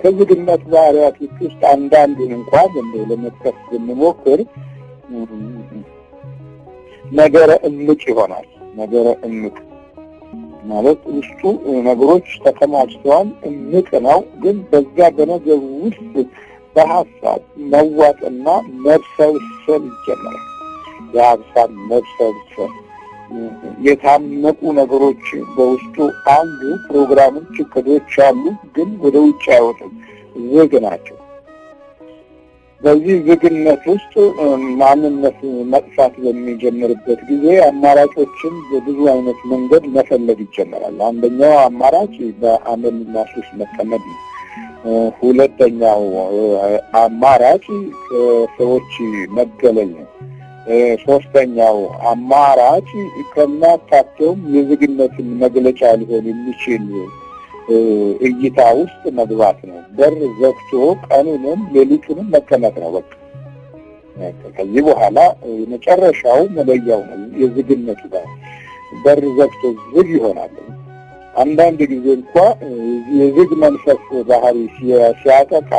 ከዝግነት ባህሪያት ውስጥ አንዳንዱን እንኳን ለመጥቀስ ብንሞክር ነገረ እምቅ ይሆናል። ነገረ እምቅ ማለት ውስጡ ነገሮች ተከማችተዋል፣ እምቅ ነው። ግን በዛ በነገሩ ውስጥ በሀሳብ መዋጥና መብሰልሰል ይጀምራል። የሀሳብ መብሰልሰል፣ የታመቁ ነገሮች በውስጡ አሉ። ፕሮግራሞች፣ እቅዶች አሉ፣ ግን ወደ ውጭ አይወጡም። ዝግ ናቸው። በዚህ ዝግነት ውስጥ ማንነት መጥፋት በሚጀምርበት ጊዜ አማራጮችን በብዙ አይነት መንገድ መፈለግ ይጀምራል። አንደኛው አማራጭ በአመልና ሱስ መጠመድ ነው። ሁለተኛው አማራጭ ከሰዎች መገለል ነው። ሶስተኛው አማራጭ ከናካቴውም የዝግነትን መግለጫ ሊሆን የሚችል እይታ ውስጥ መግባት ነው። በር ዘግቶ ቀኑንም ሌሊቱንም መቀመጥ ነው። በቃ ከዚህ በኋላ የመጨረሻው መለያው ነው የዝግነቱ ጋር በር ዘግቶ ዝግ ይሆናል። አንዳንድ ጊዜ እንኳ የዝግ መንፈስ ባህሪ ሲያጠቃ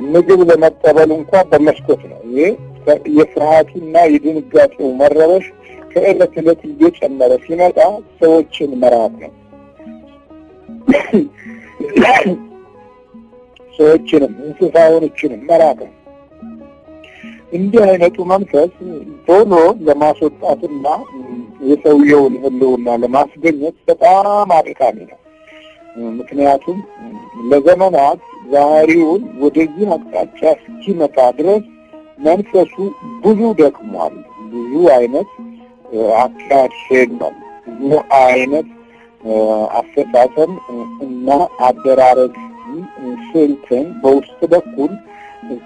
ምግብ ለመቀበል እንኳ በመስኮት ነው። ይሄ የፍርሃቱና የድንጋጤው መረበሽ ከዕለት ዕለት እየጨመረ ሲመጣ ሰዎችን መራቅ ነው። ሰዎችንም እንስሳዎችንም መራቅ ነው። እንዲህ አይነቱ መንፈስ ቶሎ ለማስወጣትና የሰውየውን ህልውና ለማስገኘት በጣም አድካሚ ነው። ምክንያቱም ለዘመናት ባህሪውን ወደዚህ አቅጣጫ እስኪመጣ ድረስ መንፈሱ ብዙ ደክሟል። ብዙ አይነት አካሄድ ሄዷል። ብዙ አይነት አፈጻጸም እና አደራረግ ስልትን በውስጥ በኩል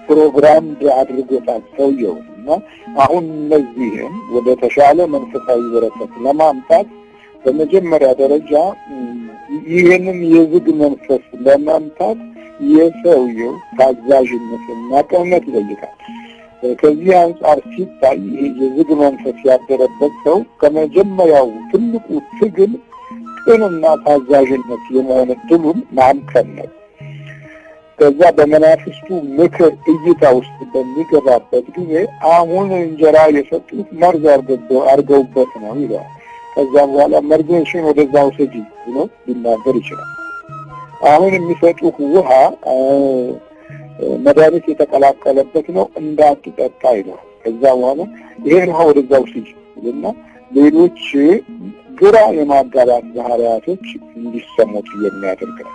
ፕሮግራም አድርጎታል ሰውየው እና አሁን እነዚህን ወደ ተሻለ መንፈሳዊ በረከት ለማምጣት በመጀመሪያ ደረጃ ይህንን የዝግ መንፈስ ለማምጣት የሰውየው ታዛዥነትና ቅንነት ይጠይቃል። ከዚህ አንጻር ሲታይ የዝግ መንፈስ ያደረበት ሰው ከመጀመሪያው ትልቁ ትግል ቅንና ታዛዥነት የመሆን ዕድሉን ማምከን ነው። ከዛ በመናፍስቱ ምክር እይታ ውስጥ በሚገባበት ጊዜ አሁን እንጀራ የሰጡት መርዝ አድርገውበት ነው ይላል። ከዛ በኋላ መርዝሽን ወደዛ ውሰጂ ብሎ ሊናገር ይችላል። አሁን የሚሰጡት ውሃ መድኃኒት የተቀላቀለበት ነው እንዳትጠጣ ይላል። ከዛ በኋላ ይሄን ውሃ ወደዛ ውሰጂ እና ሌሎች ግራ የማጋባት ባህሪያቶች እንዲሰሙት የሚያደርግ ነው።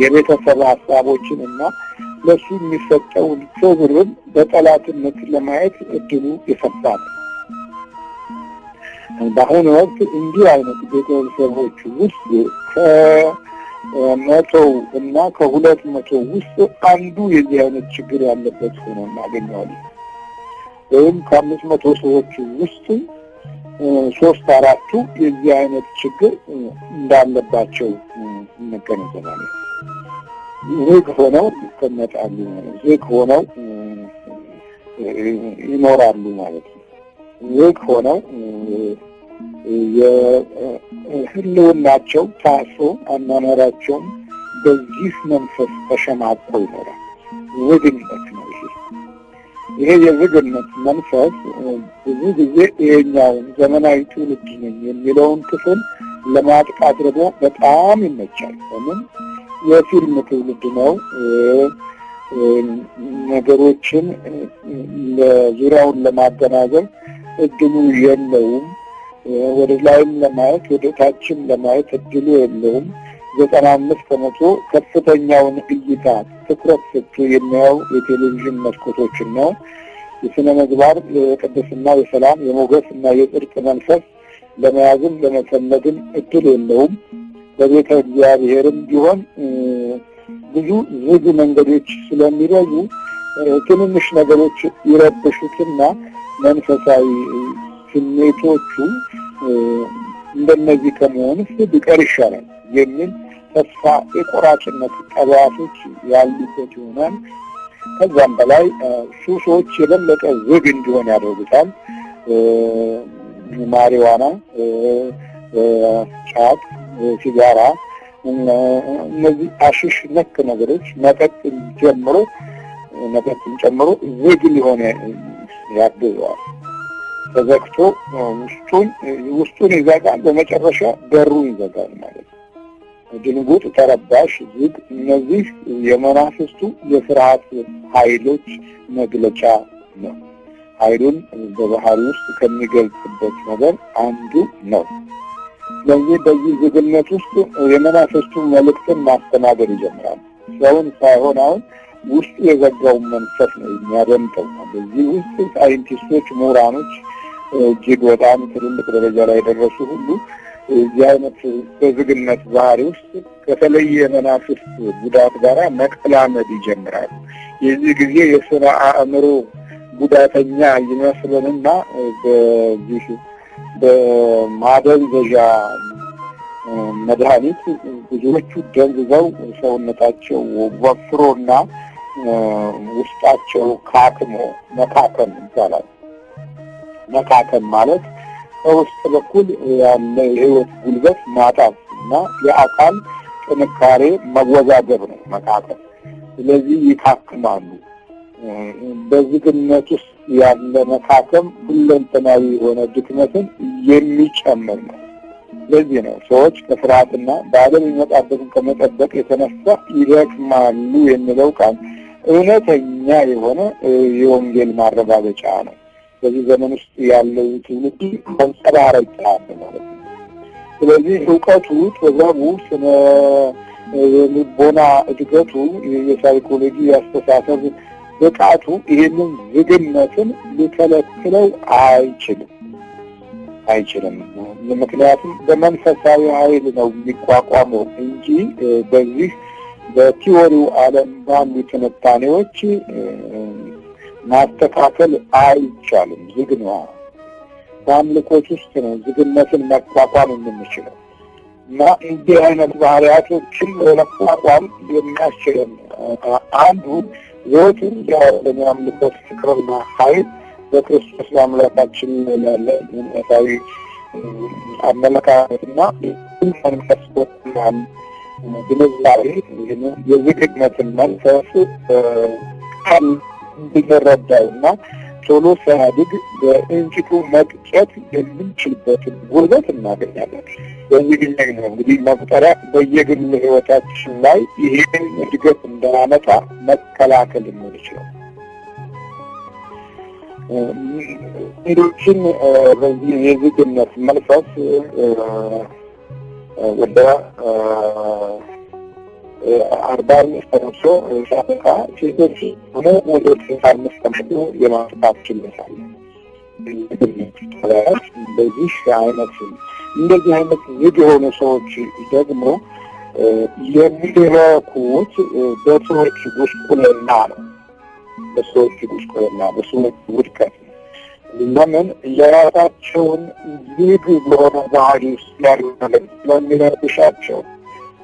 የቤተሰብ ሀሳቦችን እና ለሱ የሚሰጠውን ክብርን በጠላትነት ለማየት እድሉ የሰፋ ነው። በአሁኑ ወቅት እንዲህ አይነት ቤተሰቦች ውስጥ ከ100 እና ከ200 ውስጥ አንዱ የዚህ አይነት ችግር ያለበት ሆኖ እናገኘዋለን። ወይም ከ500 ሰዎች ውስጥ 3-4ቱ የዚህ አይነት ችግር እንዳለባቸው እንገነዘባለን። ዝግ ሆነው ይቀመጣሉ፣ ዝግ ሆነው ይኖራሉ ማለት ነው። ዝግ ሆነው የህልውናቸው ታስሮ አኗኗራቸውን በዚህ መንፈስ ተሸማቆ ይኖራል። ዝግነት ነው ይሄ የዝግነት መንፈስ ብዙ ጊዜ ይሄኛውን ዘመናዊ ትውልድ ነኝ የሚለውን ክፍል ለማጥቃት ደግሞ በጣም ይመቻል። ለምን? የፊልም ትውልድ ነው። ነገሮችን ለዙሪያውን ለማገናዘብ እድሉ የለውም። ወደ ላይም ለማየት ወደ ታችም ለማየት እድሉ የለውም። 95% ከፍተኛውን እይታ ትኩረት ሰጥቶ የሚያየው የቴሌቪዥን መስኮቶችን ነው። የስነ ምግባር፣ የቅድስና፣ የሰላም፣ የሞገስ እና የጽድቅ መንፈስ ለመያዝም ለመፈለግም እድል የለውም። በቤተ እግዚአብሔርም ቢሆን ብዙ ዝግ መንገዶች ስለሚበዙ ትንንሽ ነገሮች ይረብሹትና መንፈሳዊ ስሜቶቹ እንደነዚህ ከመሆንስ ቢቀር ይሻላል የሚል ተስፋ የቆራጭነት ጠባያቶች ያሉበት ይሆናል። ከዛም በላይ ሱሶች የበለጠ ዝግ እንዲሆን ያደርጉታል። ማሪዋና፣ ጫት፣ ሲጋራ፣ እነዚህ አሽሽ ነክ ነገሮች መጠጥን ጨምሮ ዝግ ሊሆን ያግዘዋል። ተዘግቶ ውስጡን ይዘጋል፣ በመጨረሻ በሩን ይዘጋል ማለት ነው። ድንጉጥ፣ ተረባሽ፣ ዝግ፣ እነዚህ የመናፍስቱ የፍርሃት ኃይሎች መግለጫ ነው። ኃይሉን በባህሪ ውስጥ ከሚገልጽበት ነገር አንዱ ነው። ስለዚህ በዚህ ዝግነት ውስጥ የመናፍስቱ መልእክትን ማስተናገድ ይጀምራል። ሰውን ሳይሆን አሁን ውስጡ የዘጋውን መንፈስ ነው የሚያደምጠው። በዚህ ውስጥ ሳይንቲስቶች፣ ምሁራኖች እጅግ በጣም ትልልቅ ደረጃ ላይ የደረሱ ሁሉ እዚህ አይነት በዝግነት ባህሪ ውስጥ ከተለየ መናፍስት ጉዳት ጋር መቀላመድ ይጀምራሉ። የዚህ ጊዜ የስነ አእምሮ ጉዳተኛ ይመስለንና በዚህ በማደንዘዣ መድኃኒት ብዙዎቹ ደንዝዘው ሰውነታቸው ወፍሮና ውስጣቸው ካክሞ መካከም ይባላል። መካከም ማለት በውስጥ በኩል ያለ የህይወት ጉልበት ማጣት እና የአካል ጥንካሬ መወዛገብ ነው መካከም። ስለዚህ ይካክማሉ። በዝግነት ውስጥ ያለ መካከም ሁለንተናዊ የሆነ ድክመትን የሚጨምር ነው። ለዚህ ነው ሰዎች ከፍርሃትና በዓለም የሚመጣበትን ከመጠበቅ የተነሳ ይደክማሉ የሚለው ቃል እውነተኛ የሆነ የወንጌል ማረጋገጫ ነው። በዚህ ዘመን ውስጥ ያለው ትውልድ መንጸባረቅ ማለት ነው። ስለዚህ ዕውቀቱ፣ ጥበቡ፣ ስነ ልቦና እድገቱ፣ የሳይኮሎጂ አስተሳሰብ ብቃቱ ይህንን ዝግነትን ሊከለክለው አይችልም። አይችልም። ምክንያቱም በመንፈሳዊ ኃይል ነው የሚቋቋመው እንጂ በዚህ በቲዎሪው ዓለም ባሉ ትንታኔዎች ማስተካከል አይቻልም። ዝግ ነው። በአምልኮች ውስጥ ነው ዝግነትን መቋቋም የምንችለው እና እንዲህ አይነት ባህሪያቶችን ለመቋቋም የሚያስችለን አንዱ ዘወትር የአምልኮት ፍቅርና ኃይል በክርስቶስ አምላካችን ያለ መንፈሳዊ አመለካከትና መንፈስ ወጥቷል ግንዛቤ የዝግነትን መንፈስ ቃል እንድንረዳውና ቶሎ ሳያድግ በእንጭቱ መቅጨት የምንችልበትን ጉልበት እናገኛለን። በዚህ ጊዜ ነው እንግዲህ መቁጠሪያ በየግል ሕይወታችን ላይ ይህን እድገት እንዳያመጣ መከላከል የምንችለው። ሌሎችን በዚህ የዝግነት መንፈስ ወደ 45 ተነሶ ሻፈቃ ሴቶች ሆነ ወደ 65 የማጥፋት ችሎታ አለ። በዚህ አይነት እንደዚህ አይነት ዝግ የሆኑ ሰዎች ደግሞ የሚረኩት በሰዎች ጉስቁልና ነው። በሰዎች ጉስቁልና፣ በሰዎች ውድቀት ነው። ለምን የራሳቸውን ዝግ በሆነ ባህሪ ውስጥ ያሉ ነገር ስለሚረብሻቸው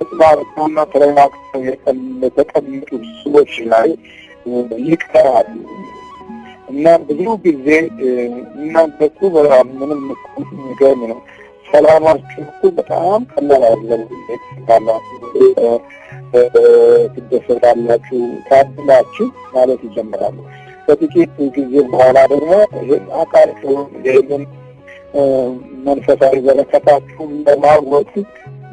ተስማምተውና ተረጋግተው የተቀመጡ ሰዎች ላይ ይቀራሉ እና ብዙ ጊዜ እናንተ እኮ በጣም ምንም የሚገርም ነው፣ ሰላማችሁ እኮ በጣም ቀላል አይደለም፣ ትደሰታላችሁ፣ ታድላችሁ ማለት ይጀምራሉ። ከጥቂት ጊዜ በኋላ ደግሞ ይህን አቃቸውን ይህንን መንፈሳዊ በረከታችሁን ለማወቅ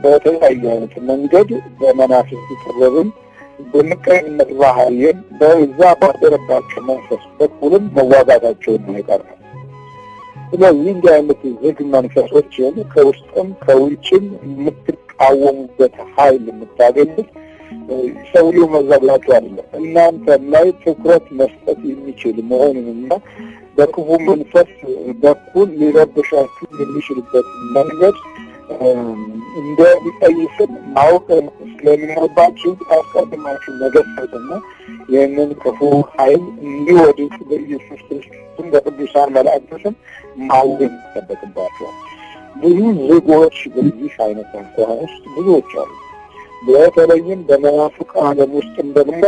በተለያየ አይነት መንገድ በመናፍስት ጥበብም በምቀኝነት ባህሪም በዛ ባደረባቸው መንፈስ በኩልም መዋጋታቸውን አይቀር ነው። ስለዚህ እንዲህ አይነት ዝግ መንፈሶችን ከውስጥም ከውጭም የምትቃወሙበት ኃይል የምታገኙት ሰውየው መዘግላችሁ አይደለም፣ እናንተም ላይ ትኩረት መስጠት የሚችል መሆኑንና በክፉ መንፈስ በኩል ሊረብሻችሁ የሚችልበት መንገድ እንደሚጠይስም ማወቅ ስለሚኖርባችሁ አስቀድማችሁ መገሰጽና ይህንን ክፉ ኃይል እንዲወድቅ በኢየሱስ ክርስቶስም በቅዱሳን መላእክትም ማወቅ ይጠበቅባቸዋል። ብዙ ዝጎች በዚህ አይነት እንኳን ውስጥ ብዙዎች አሉ። በተለይም በመናፍቅ ዓለም ውስጥም ደግሞ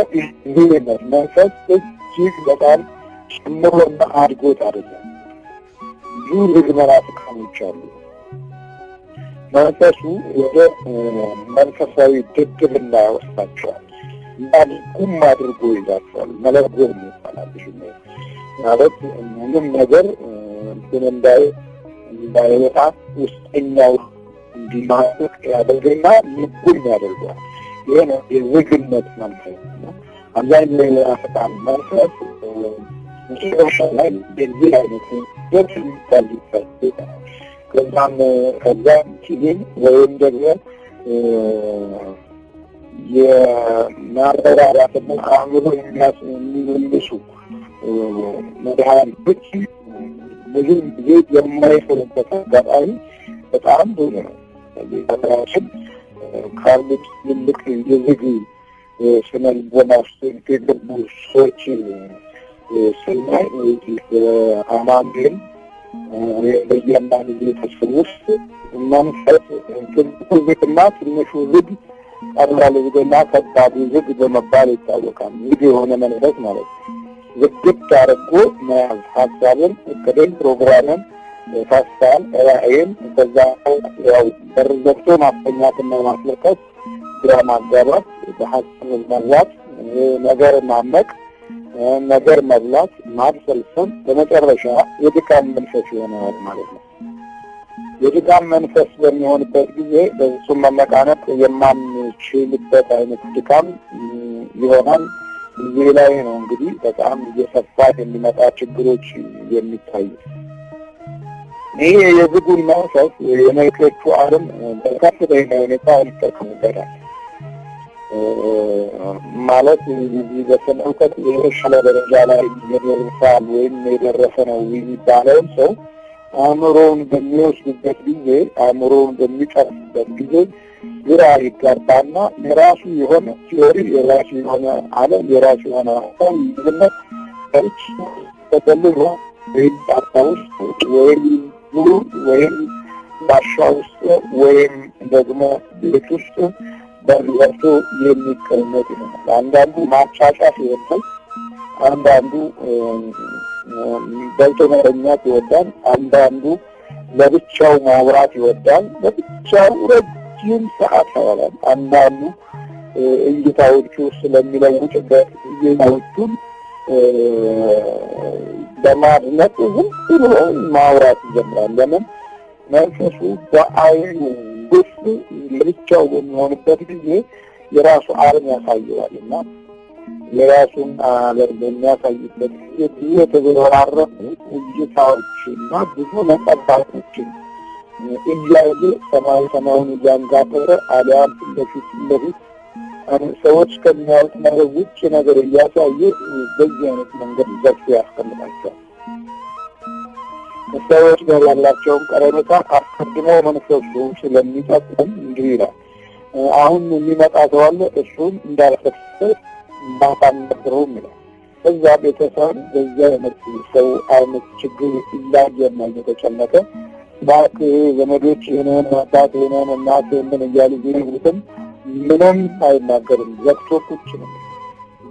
ይህነት መንፈስ እጅግ በጣም ጨምሮና አድጎት አይደለም። ብዙ ዝግ መናፍቃኖች አሉ። መንፈሱ ወደ መንፈሳዊ ድድብና ያወስዳቸዋል እና ልጉም አድርጎ ይዛቸዋል። መለጎም ይባላል። ማለት ምንም ነገር እንትን እንዳይወጣ ውስጠኛው እንዲማስቅ ያደርግና ልጉም ያደርገዋል። ይሄ ነው የዝግነት መንፈስ ነው። አብዛኛው የመናፍቃን መንፈስ መጨረሻ ላይ የዚህ አይነት ደስ የሚባል ይፈል ከዛም ሲል ወይም ደግሞ የማረጋጋትና አእምሮ የሚመልሱ መድኃኒቶች ብዙ ጊዜ የማይሰሩበት አጋጣሚ በጣም ብዙ ነው። ሀገራችን ካሉት ትልቅ የዝግ ስነ ልቦና ውስጥ የገቡ ሰዎች ስናይ አማኑኤል በየአንዳንድ ቤተሰብ ውስጥ መንፈስ ትልቁ ዝግና ትንሹ ዝግ፣ ቀላል ዝግና ከባዱ ዝግ በመባል ይታወቃል። ዝግ የሆነ መንፈስ ማለት ነው። ዝግት አድርጎ መያዝ ሀሳብን፣ እቅድን፣ ፕሮግራምን፣ ተስፋን፣ ራዕይን ከዛ ያው በር ዘግቶ ማስተኛትና ማስለቀስ፣ ግራ ማጋባት፣ በሀሳብ መዋጥ፣ ነገር ማመቅ፣ ነገር መብላት፣ ማብሰልሰል፣ በመጨረሻ የድካም መንፈስ ይሆናል ማለት ነው። የድካም መንፈስ በሚሆንበት ጊዜ በእሱም መነቃነቅ የማንችልበት አይነት ድካም ይሆናል። እዚህ ላይ ነው እንግዲህ በጣም እየሰፋ የሚመጣ ችግሮች የሚታዩ። ይህ የዝጉን መንፈስ የመልኮቹ ዓለም በከፍተኛ ሁኔታ ይጠቀሙበታል። ማለት እዚህ በስነ እውቀት የተሻለ ደረጃ ላይ የደረሳል ወይም የደረሰ ነው የሚባለውን ሰው አእምሮውን በሚወስዱበት ጊዜ አእምሮውን በሚቀርቡበት ጊዜ ግራ ይጋባና የራሱ የሆነ ቲዮሪ፣ የራሱ የሆነ ዓለም፣ የራሱ የሆነ ይዝነት ሰዎች ተጠልሎ ወይም ጫካ ውስጥ ወይም ሙሉ ወይም ባሻ ውስጥ ወይም ደግሞ ቤት ውስጥ በርቶ የሚቀመጥ ይሆናል። አንዳንዱ ማጫጫፍ ይወዳል፣ አንዳንዱ በልቶ መተኛት ይወዳል፣ አንዳንዱ ለብቻው ማውራት ይወዳል፣ ለብቻው ረጅም ሰዓት ያወራል። አንዳንዱ እይታዎቹ ስለሚለውጡበት እይታዎቹን በማድነቅ ዝም ብሎ ማውራት ይጀምራል። ለምን? መንፈሱ በአይኑ ውስጥ ለብቻው በሚሆንበት ጊዜ የራሱ ዓለም ያሳየዋል እና የራሱን ዓለም በሚያሳይበት ጊዜ ብዙ የተዘበራረቁ እይታዎችና ብዙ ነጸብራቆችን እያየ ሰማዩን እያንጋጠረ አሊያም ፊት ለፊት ሰዎች ከሚያዩት ነገር ውጭ ነገር እያሳየ በዚህ አይነት መንገድ ዘግቶ ያስቀምጣቸዋል። ከሰዎች ጋር ያላቸውን ቀረቤታ አስቀድሞ መንፈሱ ስለሚጠቁም እንዲህ ይላል። አሁን የሚመጣ ሰው አለ፣ እሱን እንዳልፈትሰት እንዳታናግረውም ይላል። እዛ ቤተሰብ በዚያ አይነት ሰው አይነት ችግር እያየና እየተጨነቀ እባክህ ዘመዶች ይህንን አባት ይህንን እናት ምን እያሉ ቢነግሩትም ምንም አይናገርም፣ ዘግቶ ቁጭ ነው።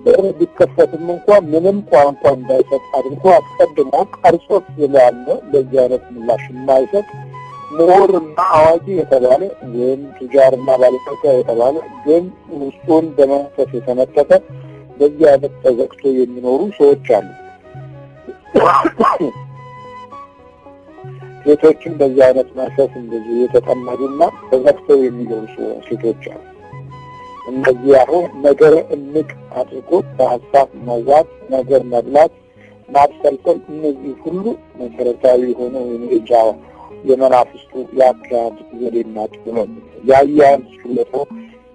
በር ቢከፈትም እንኳን ምንም ቋንቋ እንዳይሰጥ አድርጎ አስቀድሞ ቀርጾት ስላለ በዚህ አይነት ምላሽ የማይሰጥ ምሁርና አዋቂ የተባለ ወይም ቱጃርና ባለጠጋ የተባለ ግን ውስጡን በመንፈስ የተነጠቀ በዚህ አይነት ተዘግቶ የሚኖሩ ሰዎች አሉ። ሴቶችም በዚህ አይነት መንፈስ እንደዚህ የተጠመዱና ተዘግተው የሚኖሩ ሴቶች አሉ። እነዚህ አሁን ነገር እንቅ አድርጎ በሀሳብ መዋጥ፣ ነገር መብላት፣ ማብሰልሰል፣ እነዚህ ሁሉ መሰረታዊ የሆነ የመሄጃ የመናፍስቱ የአካሄድ ዘዴና ጥበብ ያያል ችሎታ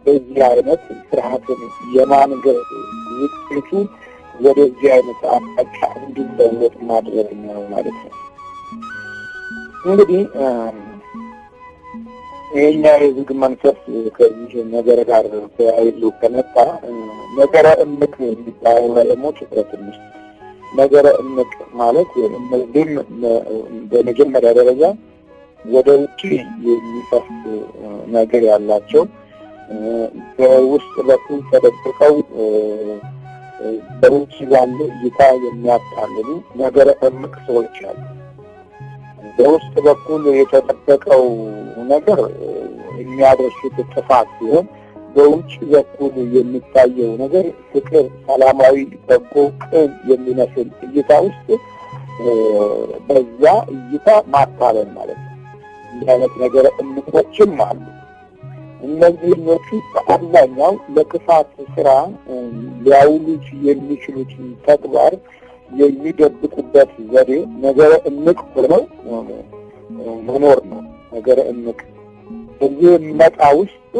በዚህ አይነት ፍርሃትን የማንገር ውጤቱ ወደዚህ አይነት አቅጣጫ እንዲለወጥ ማድረግ ነው ማለት ነው። እንግዲህ ይሄኛ የዝግ መንፈስ ከዚህ ነገር ጋር ተያይዞ ከመጣ ነገረ እምቅ የሚባለው ደግሞ ትኩረት እንስጥ። ነገረ እምቅ ማለት እነዚህም በመጀመሪያ ደረጃ ወደ ውጭ የሚፈስ ነገር ያላቸው በውስጥ በኩል ተደብቀው በውጭ ባለ እይታ የሚያታልሉ ነገረ እምቅ ሰዎች አሉ። በውስጥ በኩል የተጠበቀው ነገር የሚያደርሱት ጥፋት ሲሆን በውጭ በኩል የሚታየው ነገር ፍቅር፣ ሰላማዊ፣ በጎ፣ ቅን የሚመስል እይታ ውስጥ በዛ እይታ ማታለል ማለት ነው። እንዲህ አይነት ነገር እምቆችም አሉ። እነዚህኞቹ በአብዛኛው ለክፋት ስራ ሊያውሉት የሚችሉትን ተግባር የሚደብቁበት ዘዴ ነገረ እምቅ ሆነው መኖር ነው። ነገረ እምቅ በዚህ መጣ ውስጥ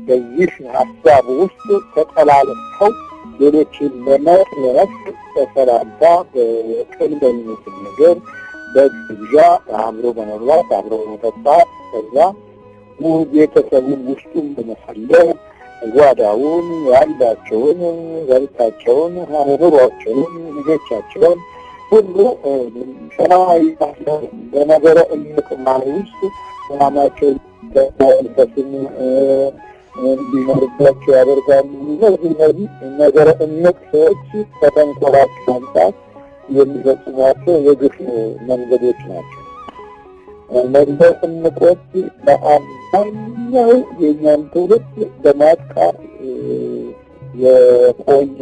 በዚህ ሀሳብ ውስጥ ተጠላልፈው ሌሎችን ለመቅረፍ በሰላምታ በቅን በሚመስል ነገር በግብዣ አብሮ በመብላት አብሮ በመጠጣት ከዛ ቤተሰቡን ውስጡን በመፈለግ ጓዳውን ያላቸውን ዘርታቸውን ኑሯቸውን ልጆቻቸውን ሁሉ ሰላማዊ በነገረ እምቅ ማለት ውስጥ ሰላማቸው በመንፈስም እንዲኖርባቸው ያደርጋሉ። እነዚህ ነገረ እምቅ ሰዎች ከተንኮላቸው አንጻር የሚፈጽሟቸው የግፍ መንገዶች ናቸው። ነገረ እምቆች በአብዛኛው የእኛን ትውልድ በማጥቃት የቆየ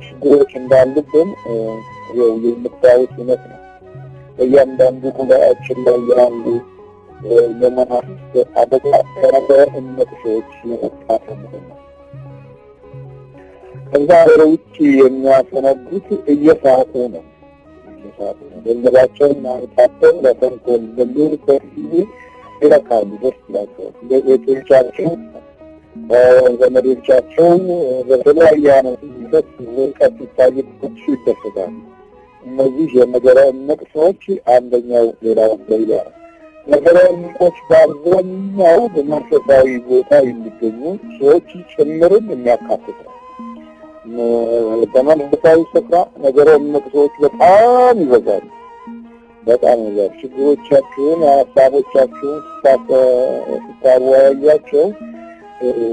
ችግሮች እንዳሉብን የምታዩት እውነት ነው። በእያንዳንዱ ጉባኤያችን ላይ ያሉ የመናፍስት አደጋ ነገረ እምቅ ሰዎች የመጣት ነው። ከዛ ወደ ውጭ የሚያሰነዱት እየሳቱ ነው። ገንዘባቸውን ማውጣቸው ለተንኮል በሚውልበት ጊዜ ይረካሉ፣ ደስ ይላቸዋል። ቤቶቻቸው ዘመዶቻቸውን በተለያየ አይነት ውድቀት ሲታይባቸው ይደሰታሉ። እነዚህ የነገረ እምቅ ሰዎች አንደኛው ሌላው ሌላ ነገረ እምቆች በአብዛኛው በመንፈሳዊ ቦታ የሚገኙ ሰዎች ጭምርን የሚያካትት ነው። በመንፈሳዊ ስፍራ ነገረ እምቅ ሰዎች በጣም ይበዛሉ። በጣም ይበዛሉ። ችግሮቻችሁን፣ ሀሳቦቻችሁን ስታወያያቸው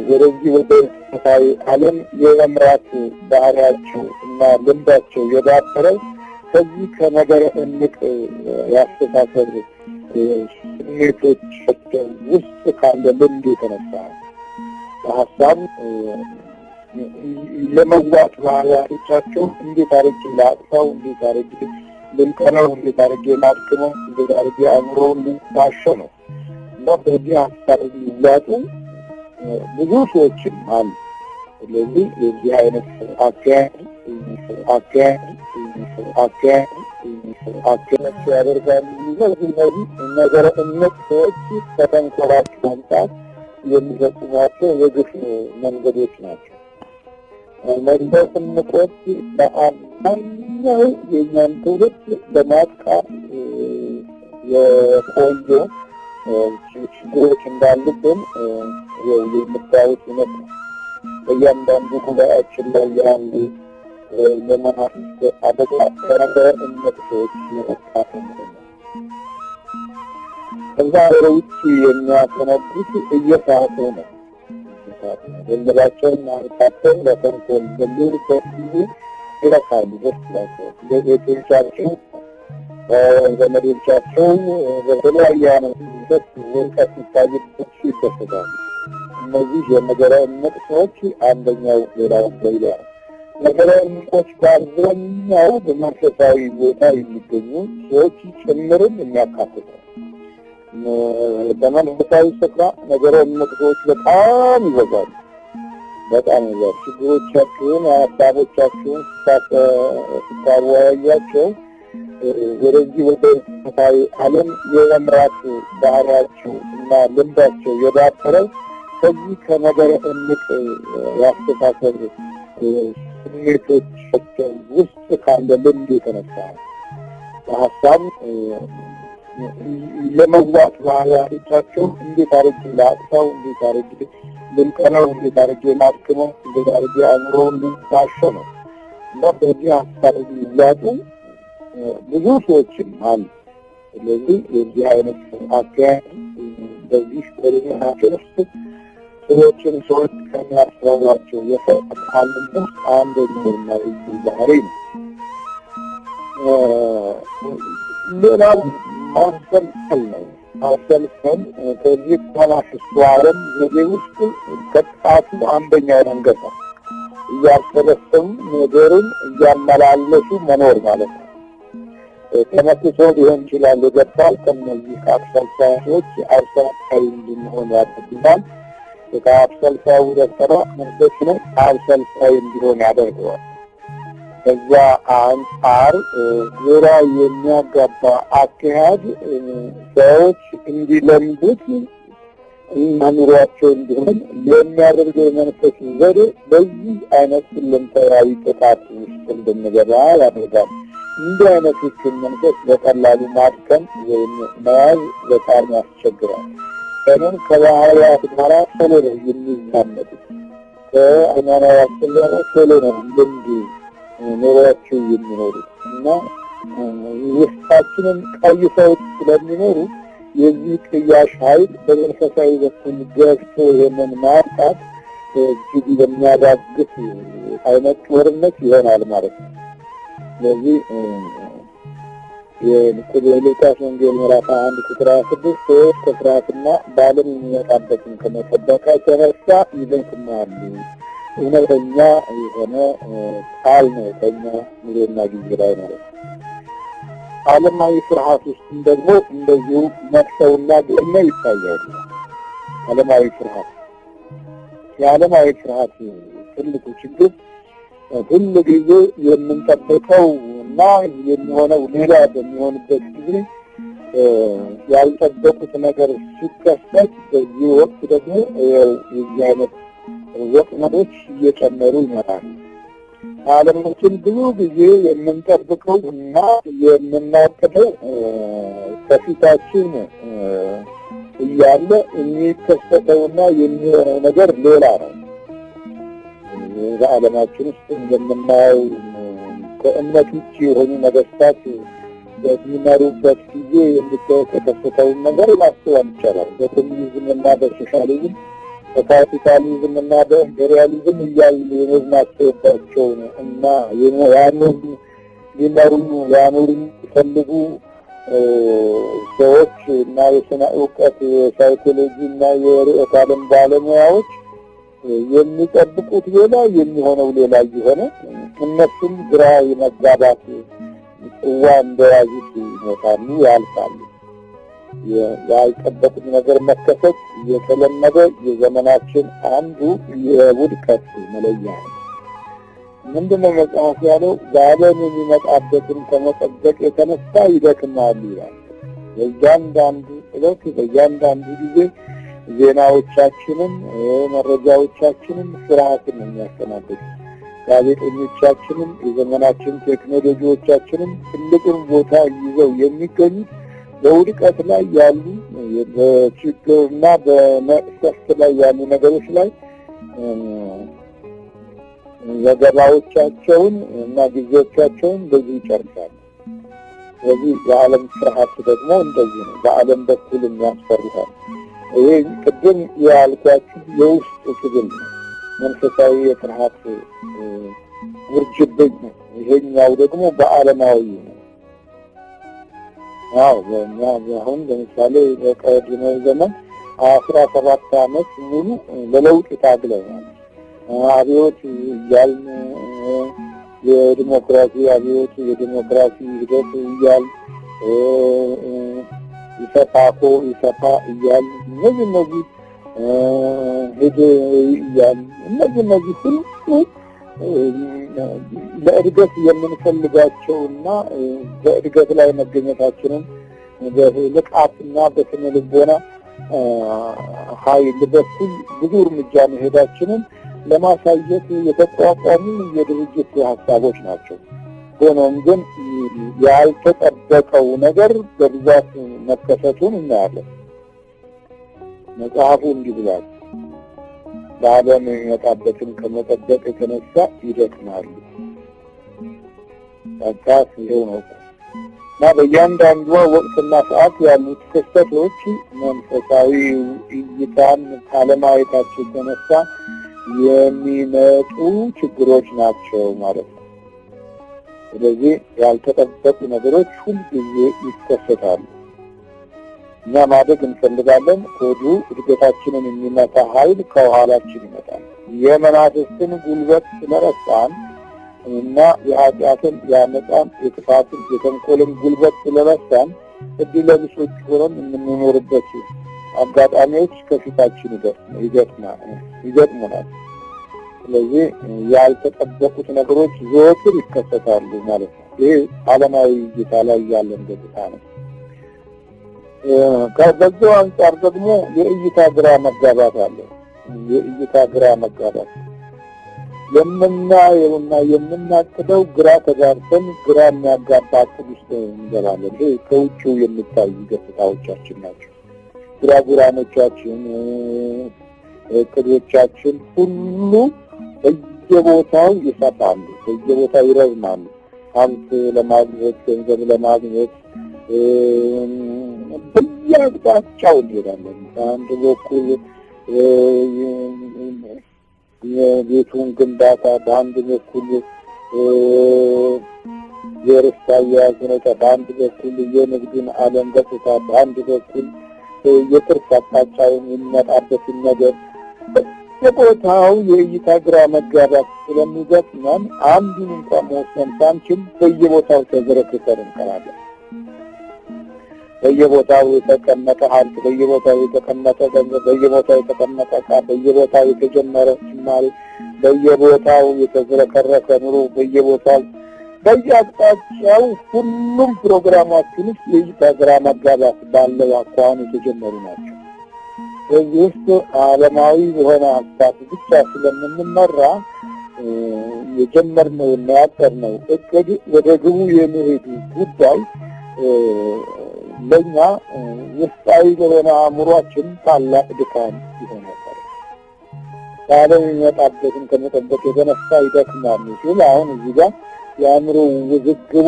ወደዚህ ወደ መንፈሳዊ ዓለም የመምራት ባህሪያቸው እና ልምዳቸው የዳበረው ከዚህ ከነገረ እምቅ ያስተሳሰብ ስሜቶቻቸው ውስጥ ካለ ልምድ የተነሳ በሀሳብ ለመግባት ባህሪያቶቻቸው እንዴት አድርጌ ላጥፋው፣ እንዴት አድርጌ ልንቀረው፣ እንዴት አድርጌ ላድክመው፣ እንዴት አድርጌ አእምሮውን ልንታሸው ነው እና በዚህ ሀሳብ የሚላጡ ብዙ ሰዎችም አሉ። ስለዚህ የዚህ አይነት አካሄድ ያደርጋሉ። እነዚህ ነገረ እምቅ ሰዎች ከተንኮላቸው መምጣት የሚፈጽሟቸው የግፍ መንገዶች ናቸው። ነገረ እምቆች በአብዛኛው የእኛን ትውልድ በማጥቃት የቆየ ችግሮች እንዳሉብን የምታዩት እውነት ነው። በእያንዳንዱ ጉባኤያችን ላይ ያሉ የመናፍስት አደጋ ከነገረ እምቅ ሰዎች የመጣት ነው። ከዛ ወደ ውጭ የሚያሰነዱት እየሳቱ ነው። ገንዘባቸውን ማርካቸው ለተንኮል በሚሉበት ጊዜ ይረካሉ፣ ደስ ይላቸዋል። ቤቶቻቸው ዘመዶቻቸው በተለያየ አይነት ደስ ወርቀት ሲታይበት ይደሰታሉ። እነዚህ የነገረ እምቅ ሰዎች አንደኛው ሌላው ሌላ ነገረ እምቆች በአብዛኛው በመንፈሳዊ ቦታ የሚገኙ ሰዎች ጭምርን የሚያካትት ነው። በመንፈሳዊ ስፍራ ነገረ እምቅ ሰዎች በጣም ይበዛሉ። በጣም ይበዛሉ። ችግሮቻችሁን፣ ሀሳቦቻችሁን ስታወያያቸው ወደዚህ ወደ መንፈሳዊ ዓለም የመምራት ባህሪያቸው እና ልምዳቸው የዳበረው ከዚህ ከነገረ እምቅ ያስተሳሰብ ስሜቶቻቸው ውስጥ ካለ ልምድ የተነሳ በሀሳብ ለመግባት ባህሪያቶቻቸው እንዴት አድርጌ ላጥፋው፣ እንዴት አድርጌ ልንቀረው፣ እንዴት አድርጌ ላድክመው፣ እንዴት አድርጌ አእምሮውን ልንታሸው ነው እና በዚህ ሀሳብ የሚላጡ ብዙ ሰዎችም አሉ። ስለዚህ የዚህ አይነት አካሄድ በዚህ በደናቸው ውስጥ ሰዎች ከሚያስፈራቸው የፈጠራ ዓለም ውስጥ አንደኛውና ልዩ ባህሪ ነው። ሌላው ማሰልሰል ነው። ማሰልሰል ከዚህ ከመናፍስቱ ዓለም ዘዴ ውስጥ ከጥፋቱ አንደኛው መንገድ ነው። እያሰለሰሉ ነገርን እያመላለሱ መኖር ማለት ነው። ተመክቶ ሊሆን ይችላል የገባል። ከነዚህ ከአብሰልሳዮች አብሰልሳይ እንድንሆን ያደርግናል። ከአብሰልሳዩ ደስተራ መንፈስንም አብሰልሳይ እንዲሆን ያደርገዋል። ከዛ አንጻር ግራ የሚያጋባ አካሄድ ሰዎች እንዲለምዱት ኑሯቸው እንዲሆን የሚያደርገው የመንፈስ ዘዴ በዚህ አይነት ሁለንተናዊ ጥቃት ውስጥ እንድንገባ ያደርጋል። እንዲህ አይነቶችን መንፈስ በቀላሉ ማድከም ወይም መያዝ በጣም ያስቸግራል። ለምን? ከባህሪያት ጋር ቶሎ ነው የሚዛመዱት። ከሃይማኖታችን ጋር ቶሎ ነው ልምድ ኑሯቸው የሚኖሩት እና ውስጣችንን ቀይሰው ስለሚኖሩ የዚህ ቅያሽ ኃይል በመንፈሳዊ በኩል ገብቶ ይህንን ማጥቃት እጅግ የሚያዳግት አይነት ጦርነት ይሆናል ማለት ነው። ስለዚህ የሉቃስ ወንጌል ምዕራፍ 1 ቁጥር 26 ሰዎች ከፍርሃትና በዓለም የሚመጣበትን ከመጠበቅ የተነሳ ይደክማሉ። እውነተኛ የሆነ ቃል ነው ከኛ ኑሮና ጊዜ ላይ ማለት ነው። ዓለማዊ ፍርሃት ውስጥ ደግሞ እንደዚሁ ነፍሰውና ገመው ይታያሉ። ዓለማዊ ፍርሃት የዓለማዊ ፍርሃት ትልቁ ችግር ሁሉ ጊዜ የምንጠብቀው እና የሚሆነው ሌላ በሚሆንበት ጊዜ ያልጠበቁት ነገር ሲከሰት በዚህ ወቅት ደግሞ የዚህ አይነት ወጥመዶች እየጨመሩ ይመጣሉ። ዓለማችን ብዙ ጊዜ የምንጠብቀው እና የምናቅደው ከፊታችን እያለ የሚከሰተውና የሚሆነው ነገር ሌላ ነው። በዓለማችን ውስጥ እንደምናየው ከእምነት ውጭ የሆኑ ነገስታት በሚመሩበት ጊዜ የሚከሰተውን ነገር ማስተዋል ይቻላል። በኮሚኒዝም እና በሶሻሊዝም፣ በካፒታሊዝም እና በኢምፔሪያሊዝም እያሉ የኖርናቸውባቸው እና ያንን ሊመሩ ያኖሩ የሚፈልጉ ሰዎች እና የስነ እውቀት የሳይኮሎጂ እና የርዕዮተ ዓለም ባለሙያዎች የሚጠብቁት ሌላ የሚሆነው ሌላ እየሆነ እነሱም ግራ የመጋባት ጽዋ እንደያዙት ይሞታሉ፣ ያልፋሉ። ያልጠበቁት ነገር መከሰት የተለመደ የዘመናችን አንዱ የውድቀት መለያ ነው። ምንድነው መጽሐፍ ያለው? በዓለም የሚመጣበትን ከመጠበቅ የተነሳ ይደክማሉ ይላል። በእያንዳንዱ ዕለት በእያንዳንዱ ጊዜ ዜናዎቻችንን መረጃዎቻችንን ፍርሃትን የሚያስተናግዱ ጋዜጠኞቻችንን የዘመናችን ቴክኖሎጂዎቻችንን ትልቁን ቦታ ይዘው የሚገኙት በውድቀት ላይ ያሉ በችግርና በመቅሰፍት ላይ ያሉ ነገሮች ላይ ዘገባዎቻቸውን እና ጊዜዎቻቸውን በዚህ ይጨርሳሉ። ስለዚህ የዓለም ፍርሃት ደግሞ እንደዚህ ነው። በዓለም በኩል የሚያስፈሩታል። ይሄ ቅድም ያልኳችሁ የውስጥ ትግል ነው። መንፈሳዊ የፍርሃት ውርጅብኝ ነው። ይሄኛው ደግሞ በዓለማዊ ነው። አሁን ለምሳሌ በቀድሞ ዘመን 17 ዓመት ሙሉ ለለውጥ ታግለናል። አብዮት እያልን የዲሞክራሲ አብዮት የዲሞክራሲ ሂደት እያልን ይሰፋ እያልን እነዚህ ሄደ እያልን እነዚህ ሁሉ ለእድገት የምንፈልጋቸውና በእድገት ላይ መገኘታችንን በንቃትና በስነ ልቦና ኃይል በኩል ብዙ እርምጃ መሄዳችንን ለማሳየት የተቋቋሙ የድርጅት ሀሳቦች ናቸው። ሆኖም ግን ያልተጠበቀው ነገር በብዛት መከሰቱን እናያለን። መጽሐፉ እንዲህ ብሏል። በዓለም የሚመጣበትን ከመጠበቅ የተነሳ ይደክማሉ። ታካስ ይኸው ነው እና በእያንዳንዱ ወቅትና ሰዓት ያሉት ክስተቶች መንፈሳዊ እይታን ካለማየታቸው የተነሳ የሚመጡ ችግሮች ናቸው ማለት ነው። ስለዚህ ያልተጠበቁ ነገሮች ሁልጊዜ ይከሰታሉ። እኛ ማደግ እንፈልጋለን። ኮዱ እድገታችንን የሚመታ ኃይል ከኋላችን ይመጣል። የመናፍስትን ጉልበት ስለረሳን እና የኃጢአትን የአመፃን የጥፋትን የተንኮልን ጉልበት ስለረሳን እድለ ቢሶች ሆነን የምንኖርበት አጋጣሚዎች ከፊታችን ይገጥሙናል። ስለዚህ ያልተጠበቁት ነገሮች ዘወትር ይከሰታሉ ማለት ነው። ይህ ዓለማዊ እይታ ላይ ያለን ገጽታ ነው። ከበዛው አንጻር ደግሞ የእይታ ግራ መጋባት አለ። የእይታ ግራ መጋባት የምናየውና የምናቅደው ግራ ተጋርተን ግራ የሚያጋባ ዕቅድ ውስጥ እንገባለን። ይሄ ከውጭው የሚታዩ ገጽታዎቻችን ናቸው። ግራጉራኖቻችን ዕቅዶቻችን ሁሉ በየቦታው ይሰፋሉ፣ በየቦታው ይረዝማሉ። ሀብት ለማግኘት ገንዘብ ለማግኘት በየአቅጣጫው እንሄዳለን። በአንድ በኩል የቤቱን ግንባታ፣ በአንድ በኩል የርስት አያያዝ ሁኔታ፣ በአንድ በኩል የንግድን ዓለም ገጽታ፣ በአንድ በኩል የትርፍ አቅጣጫ የሚመጣበትን ነገር በየቦታው የእይታ ግራ መጋባት ስለሚገጥመን አንዱን እንኳን መወሰን ሳንችል በየቦታው ተዘረክተን እንቀራለን። በየቦታው የተቀመጠ ሀብት፣ በየቦታው የተቀመጠ ገንዘብ፣ በየቦታው የተቀመጠ ዕቃ፣ በየቦታው የተጀመረ ጭማሪ፣ በየቦታው የተዝረከረከ ኑሮ፣ በየቦታው በየአቅጣጫው ሁሉም ፕሮግራማችን ውስጥ የእይታ ግራ መጋባት ባለው አኳኋን የተጀመሩ ናቸው። በዚህ ውስጥ ዓለማዊ በሆነ ሀሳብ ብቻ ስለምንመራ የጀመርነው እና ያቀድነው እቅድ ወደ ግቡ የሚሄዱ ጉዳይ ለኛ ውስጣዊ የሆነ አእምሯችን ታላቅ ድካም ይሆናል። ታዲያ የሚመጣበትን ከመጠበቅ የተነሳ ይደክማል ሲል አሁን እዚህ ጋር የአእምሮ ውዝግቡ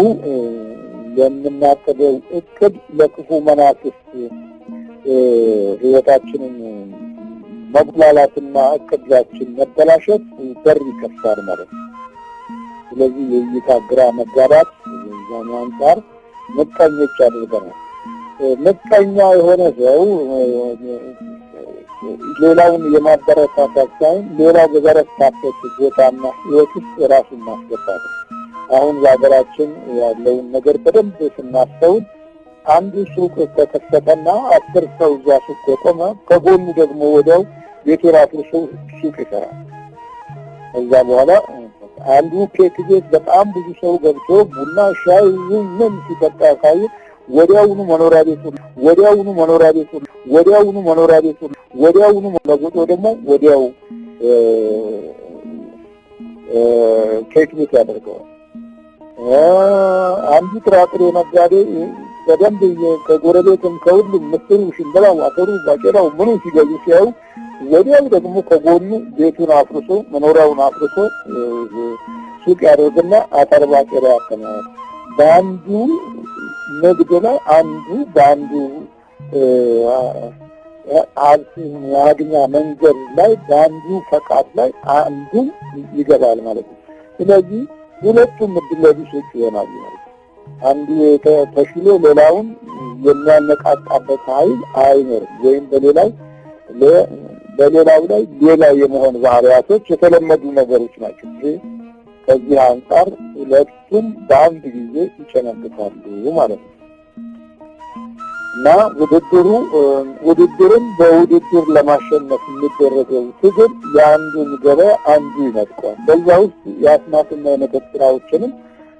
የምናቀደው እቅድ ለክፉ መናፍስት ህይወታችንን መጉላላትና እቅዳችን መበላሸት በር ይከፍታል ማለት ነው። ስለዚህ የእይታ ግራ መጋባት በዛም አንፃር ምቀኞች ያደርገናል። ምቀኛ የሆነ ሰው ሌላውን የማበረታታት ሳይሆን ሌላው በበረታበት ቦታና ህይወት ውስጥ ራሱን ማስገባት ነው። አሁን በሀገራችን ያለውን ነገር በደንብ ስናስተውል አንዱ ሱቅ ተከፈተና 10 ሰው እዛ ሱቅ ቆመ፣ ከጎኑ ደግሞ ወዲያው የቴራቱ ሱቅ ይሰራል። ከዛ በኋላ አንዱ ኬክ ቤት በጣም ብዙ ሰው ገብቶ ቡና ሻይ ምን ሲጠጣ ካየ ወዲያውኑ መኖሪያ ቤቱ ለጎቶ ደግሞ ወዲያው ኬክ ቤት ያደርገዋል። አንዱ ጥራጥሬ ነጋዴ በደንብ ከጎረቤትም ከሁሉም ምስሩ፣ ሽንብራው፣ አተሩ፣ ባቄላው ምኑ ሲገዙ ሲያዩ ወዲያው ደግሞ ከጎኑ ቤቱን አፍርሶ መኖሪያውን አፍርሶ ሱቅ ያደርግና አተር ባቄላ ያከማቻል። በአንዱ ንግድ ላይ አንዱ በአንዱ ማግኛ መንገድ ላይ በአንዱ ፈቃድ ላይ አንዱ ይገባል ማለት ነው። ስለዚህ ሁለቱም እድለቢሶች ይሆናሉ ማለት ነው። አንዱ ተሽሎ ሌላውን የሚያነቃቃበት ኃይል አይኖርም፣ ወይም በሌላው ላይ ሌላ የመሆን ባህሪያቶች የተለመዱ ነገሮች ናቸው። ከዚህ አንጻር ሁለቱም በአንድ ጊዜ ይጨነግፋሉ ማለት ነው እና ውድድርን በውድድር ለማሸነፍ የሚደረገው ትግል የአንዱን ገበያ አንዱ ይነጥቀዋል። በዛ ውስጥ የአስማትና የመተት ስራዎችንም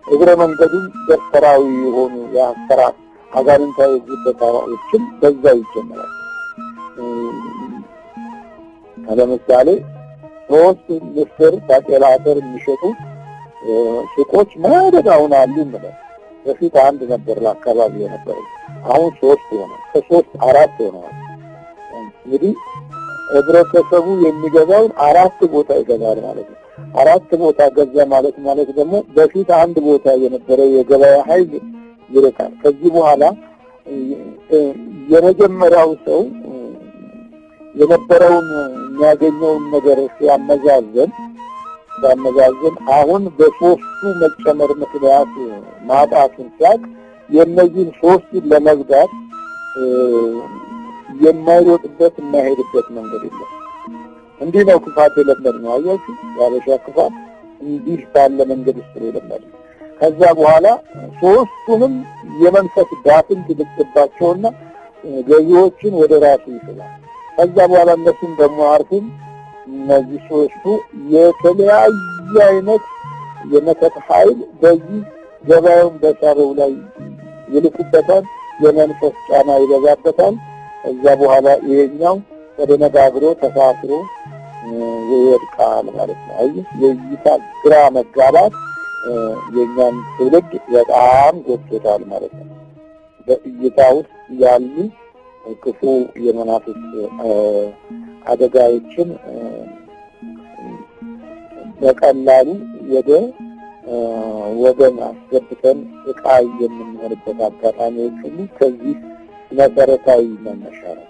እግረ መንገዱን ደፍተራዊ የሆኑ የአሰራር አጋንንታዊ ጉዳዮችን በዛ ይጀምራል። ለምሳሌ 3 ምስር ባቄላ አተር የሚሸጡ ሱቆች ማደዳውን አሉ ማለት በፊት አንድ ነበር ለአካባቢ የነበረው፣ አሁን 3 ሆነ፣ ከ3 4 ሆነዋል። እንግዲህ ህብረተሰቡ የሚገዛውን 4 ቦታ ይገዛል ማለት ነው። 4 ቦታ ገዛ ማለት ደግሞ በፊት አንድ ቦታ የነበረው የገበያ ኃይል ይርቃል። ከዚህ በኋላ የመጀመሪያው ሰው የነበረውን የሚያገኘውን ነገር ሲያመዛዘን አሁን በ3ቱ መጨመር ምክንያት ማጣቱን ሲያቅ የእነዚህን 3ቱን ለመዝጋት የማይሮጥበት የማይሄድበት መንገድ የለም። እንዲህ ነው ክፋት የለመድነው። አያችሁ፣ ያበሻ ክፋት እንዲህ ባለ መንገድ ውስጥ የለመድነው። ከዛ በኋላ 3ቱንም የመንፈስ ዳፍን ትልቅባቸውና ገዢዎችን ወደ ራሱ ይስላል። ከዛ በኋላ እነሱም ደግሞ አርፉም እነዚህ 3ቱ የተለያየ አይነት የመተት ኃይል በዚህ ገበያውን በሳበው ላይ ይልኩበታል። የመንፈስ ጫና ይበዛበታል። ከዛ በኋላ ይሄኛው ተደነጋግሮ ተሳስሮ ይወድቃል ማለት ነው። አየህ፣ የእይታ ግራ መጋባት የኛን ትውልድ በጣም ጎድቶታል ማለት ነው። በእይታ ውስጥ ያሉ ክፉ የመናፍስ አደጋዎችን በቀላሉ ወገን አስገብተን ስቃይ የምንሆንበት አጋጣሚዎች ሁሉ ከዚህ መሰረታዊ መነሻ ነው።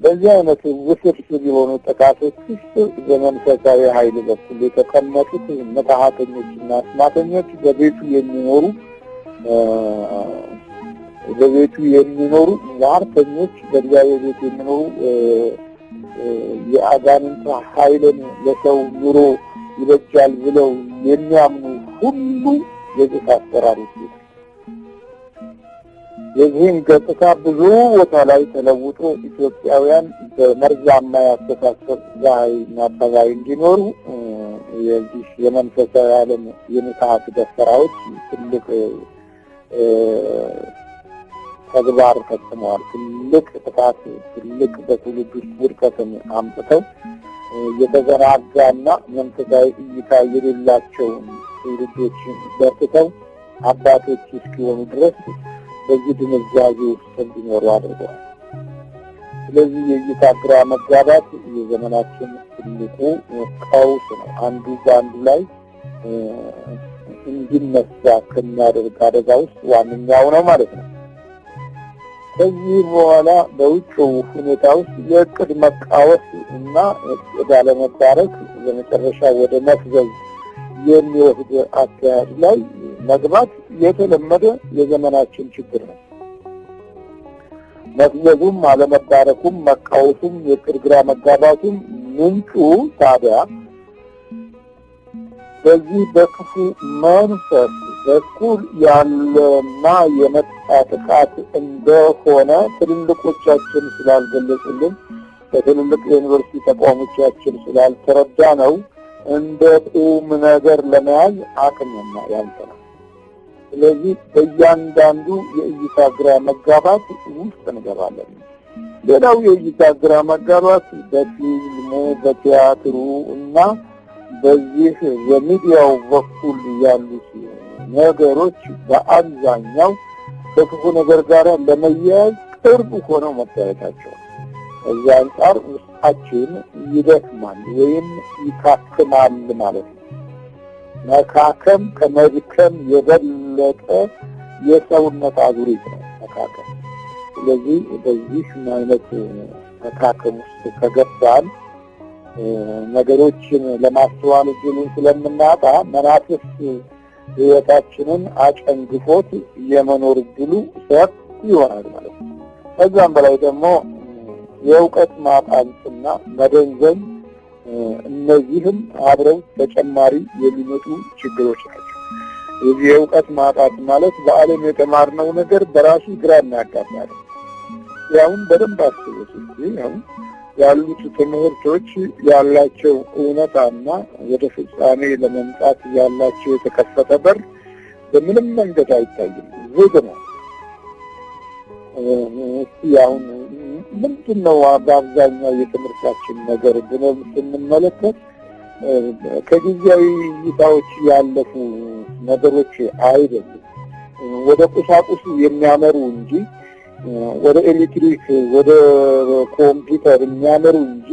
በዚህ አይነት ውስብስብ የሆኑ ጥቃቶች ውስጥ በመንፈሳዊ ኃይል በኩል የተቀመጡት መታሃተኞችና አስማተኞች በቤቱ የሚኖሩ ዋርተኞች በእግዚአብሔር ቤት የሚኖሩ የአጋንንት ኃይልን ለሰው ኑሮ ይበጃል ብለው የሚያምኑ ሁሉ የግፍ አሰራሮች ነው። የዚህም ገጽታ ብዙ ቦታ ላይ ተለውጦ ኢትዮጵያውያን በመርዛማ ያስተሳሰብ ዛይና ጠባይ እንዲኖሩ የዚህ የመንፈሳዊ ዓለም የምትሃት ደፈራዎች ትልቅ ተግባር ፈጽመዋል። ትልቅ ጥፋት፣ ትልቅ በትውልድ ውስጥ ውድቀትን አምጥተው የተዘናጋና መንፈሳዊ እይታ የሌላቸውን ትውልዶች በርትተው አባቶች እስኪሆኑ ድረስ በዚህ ድንዛዜ ውስጥ እንዲኖሩ አድርገዋል። ስለዚህ የእይታ ግራ መጋባት የዘመናችን ትልቁ ቀውስ ነው። አንዱ በአንዱ ላይ እንዲነሳ ከሚያደርግ አደጋ ውስጥ ዋነኛው ነው ማለት ነው። ከዚህ በኋላ በውጭው ሁኔታ ውስጥ የእቅድ መቃወስ እና እቅድ አለመባረክ በመጨረሻ ወደ መፍዘዝ የሚወስድ አካሄድ ላይ መግባት የተለመደ የዘመናችን ችግር ነው። መፍዘዙም አለመባረኩም መቃወሱም የእቅድ ግራ መጋባቱም ምንጩ ታዲያ በዚህ በክፉ መንፈስ በኩል ያለና የመጣ ጥቃት እንደሆነ ትልልቆቻችን ስላልገለጹልን በትልልቅ የዩኒቨርሲቲ ተቋሞቻችን ስላልተረዳ ነው እንደ ቁም ነገር ለመያዝ አቅምና ያልተናል። ስለዚህ በእያንዳንዱ የእይታ ግራ መጋባት ውስጥ እንገባለን። ሌላው የእይታ ግራ መጋባት በፊልሙ በቲያትሩ እና በዚህ በሚዲያው በኩል ያሉት ነገሮች በአብዛኛው ከክፉ ነገር ጋር ለመያያዝ ቅርብ ሆነው መታየታቸው ከዚህ አንጻር ውስጣችን ይደክማል ወይም ይካክማል ማለት ነው። መካከም ከመድከም የበለጠ የሰውነት አዙሪት ነው መካከም። ስለዚህ በዚህ አይነት መካከም ውስጥ ከገባን ነገሮችን ለማስተዋል እድሉን ስለምናጣ መናፍስ ሕይወታችንን አጨንግፎት የመኖር እድሉ ሰፊ ይሆናል ማለት ነው። ከዛም በላይ ደግሞ የእውቀት ማጣትና መደንዘዝ እነዚህም አብረው ተጨማሪ የሚመጡ ችግሮች ናቸው። የዚህ የእውቀት ማጣት ማለት በዓለም የተማርነው ነገር በራሱ ግራ እናጋባል። ያውን በደንብ አስቡት። ያውን ያሉት ትምህርቶች ያላቸው እውነታና ወደ ፍጻሜ ለመምጣት ያላቸው የተከፈተ በር በምንም መንገድ አይታይም፣ ዝግ ነው። ያውን ምንድነው በአብዛኛው የትምህርታችን ነገር ብለን ስንመለከት ከጊዜያዊ እይታዎች ያለፉ ነገሮች አይደሉም። ወደ ቁሳቁስ የሚያመሩ እንጂ ወደ ኤሌክትሪክ ወደ ኮምፒውተር የሚያመሩ እንጂ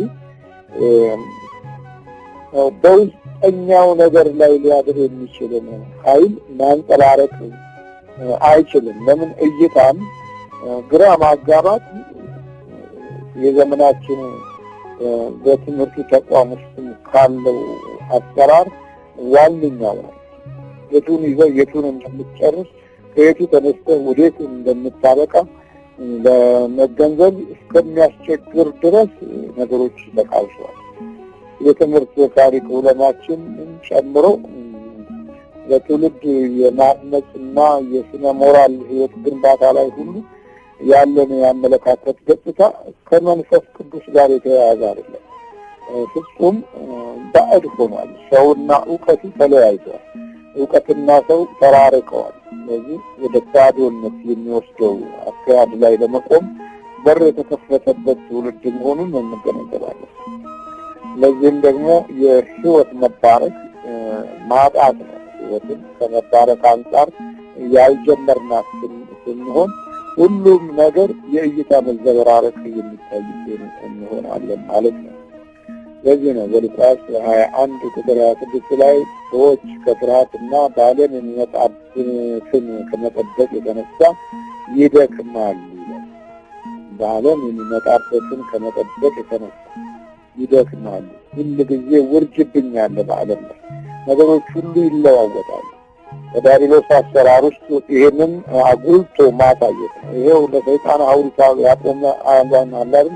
በውስጠኛው ነገር ላይ ሊያድር የሚችልን ኃይል ማንጸባረቅ አይችልም። ለምን? እይታን ግራ ማጋባት የዘመናችን በትምህርቱ ተቋም ውስጥ ካለው አሰራር ዋነኛው ነው። የቱን ይዘህ የቱን እንደምትጨርስ ከየቱ ተነስተህ ወዴት እንደምታበቃ ለመገንዘብ እስከሚያስቸግር ድረስ ነገሮች ተቃውሰዋል። የትምህርት ታሪክ ውለማችን ጨምሮ ለትውልድ የማነጽና የስነ ሞራል ህይወት ግንባታ ላይ ሁሉ ያለን የአመለካከት ገጽታ ከመንፈስ ቅዱስ ጋር የተያያዘ አይደለም። ፍጹም ባዕድ ሆኗል። ሰውና እውቀቱ ተለያይተዋል። እውቀትና ሰው ተራርቀዋል። ስለዚህ ወደ ባዶነት የሚወስደው አካሄድ ላይ ለመቆም በር የተከፈተበት ትውልድ መሆኑን እንገነዘባለን። ለዚህም ደግሞ የህይወት መባረክ ማጣት ነው። ህይወትን ከመባረክ አንጻር ያልጀመርናት ስንሆን ሁሉም ነገር የእይታ መዘበራረቅ የሚታይብን እንሆናለን ማለት ነው። ለዚህ ነው በሉቃስ 21 ቁጥር 26 ላይ ሰዎች ከፍርሃትና በዓለም የሚመጣብን ከመጠበቅ የተነሳ ይደክማሉ። በዓለም የሚመጣበትን ከመጠበቅ የተነሳ ይደክማሉ። ሁሉ ጊዜ ውርጅብኝ አለ በዓለም ላይ ነገሮች ሁሉ ይለዋወጣሉ። በዳሪሎስ አሰራር ውስጥ ይሄንን አጉልቶ ማሳየት ነው። ይሄው ለሰይጣን ሐውልት ያቆመ አያንዳን አላል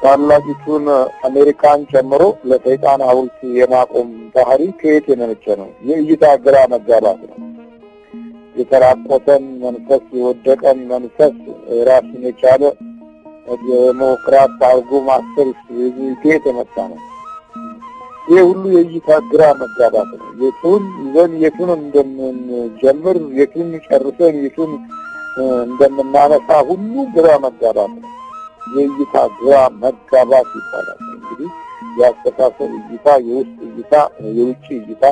ታላቂቱን አሜሪካን ጨምሮ ለሰይጣን ሐውልት የማቆም ባህሪ ከየት የመነጨ ነው? የእይታ ግራ መጋባት ነው። የተራቆተን መንፈስ የወደቀን መንፈስ ራሱን የቻለ ዴሞክራት አድርጎ ማሰብ ከየት የመጣ ነው? ይህ ሁሉ የእይታ ግራ መጋባት ነው። የቱን ይዘን የቱን እንደምንጀምር የቱን ጨርሰን የቱን እንደምናነሳ ሁሉ ግራ መጋባት ነው። የእይታ ግራ መጋባት ይባላል። እንግዲህ የአስተሳሰብ እይታ፣ የውስጥ እይታ፣ የውጭ እይታ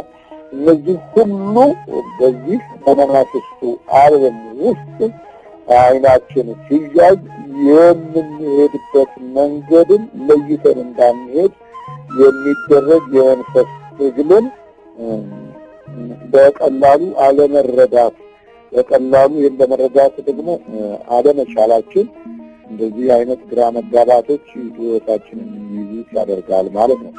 እነዚህ ሁሉ በዚህ በመናፍስቱ ዓለም ውስጥ አይናችን ሲያዝ የምንሄድበት መንገድን ለይተን እንዳንሄድ የሚደረግ የመንፈስ ትግልን በቀላሉ አለመረዳት፣ በቀላሉ ለመረዳት ደግሞ አለመቻላችን እንደዚህ አይነት ግራ መጋባቶች ሕይወታችንን ይይዙ ያደርጋል ማለት ነው።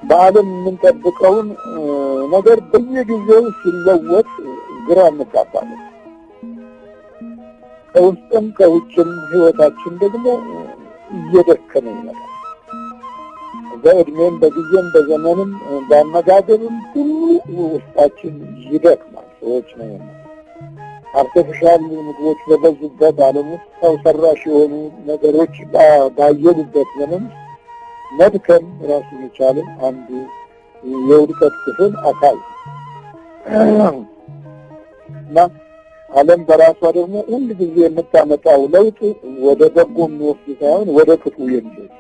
በዓለም የምንጠብቀውን ነገር በየጊዜው ሲለወጥ ግራ እንጋባለን። ከውስጥም ከውጭም ሕይወታችን ደግሞ እየደከመ ይመጣል። በእድሜም በጊዜም በዘመንም በአመጋገብም ሁሉ ውስጣችን ይደክማል። ሰዎች ነው አርቲፊሻል ምግቦች በበዙበት ዓለም ውስጥ ሰው ሰራሽ የሆኑ ነገሮች ባየሉበት ዘመን መድከም ራሱ የቻለ አንዱ የውድቀት ክፍል አካል እና ዓለም በራሷ ደግሞ ሁሉ ጊዜ የምታመጣው ለውጥ ወደ በጎ የሚወስድ ሳይሆን ወደ ክፉ የሚወስድ።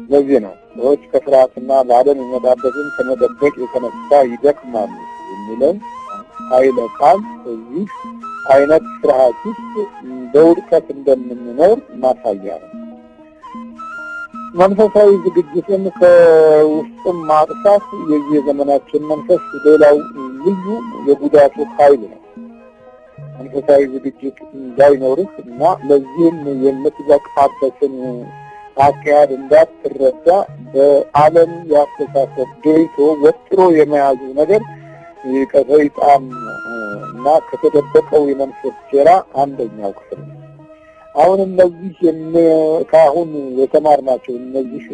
ለዚህ ነው ሰዎች ከፍርሃትና ለዓለም የሚመጣበትን ከመጠበቅ የተነሳ ይደክማሉ የሚለው ኃይለ ቃል እዚህ አይነት ፍርሃት ውስጥ በውድቀት እንደምንኖር ማሳያ ነው። መንፈሳዊ ዝግጅትን ከውስጥም ማጥፋት የዚህ የዘመናችን መንፈስ ሌላው ልዩ የጉዳቱ ኃይል ነው። መንፈሳዊ ዝግጅት እንዳይኖርህ እና ለዚህም የምትበቃበትን አካሄድ እንዳትረዳ በዓለም ያስተሳሰብ ደይቶ ወጥሮ የመያዙ ነገር ከሰይጣን እና ከተደበቀው የመንፈስ ሴራ አንደኛው ክፍል ነው። አሁን እነዚህ ከአሁን የተማርናቸው እነዚህ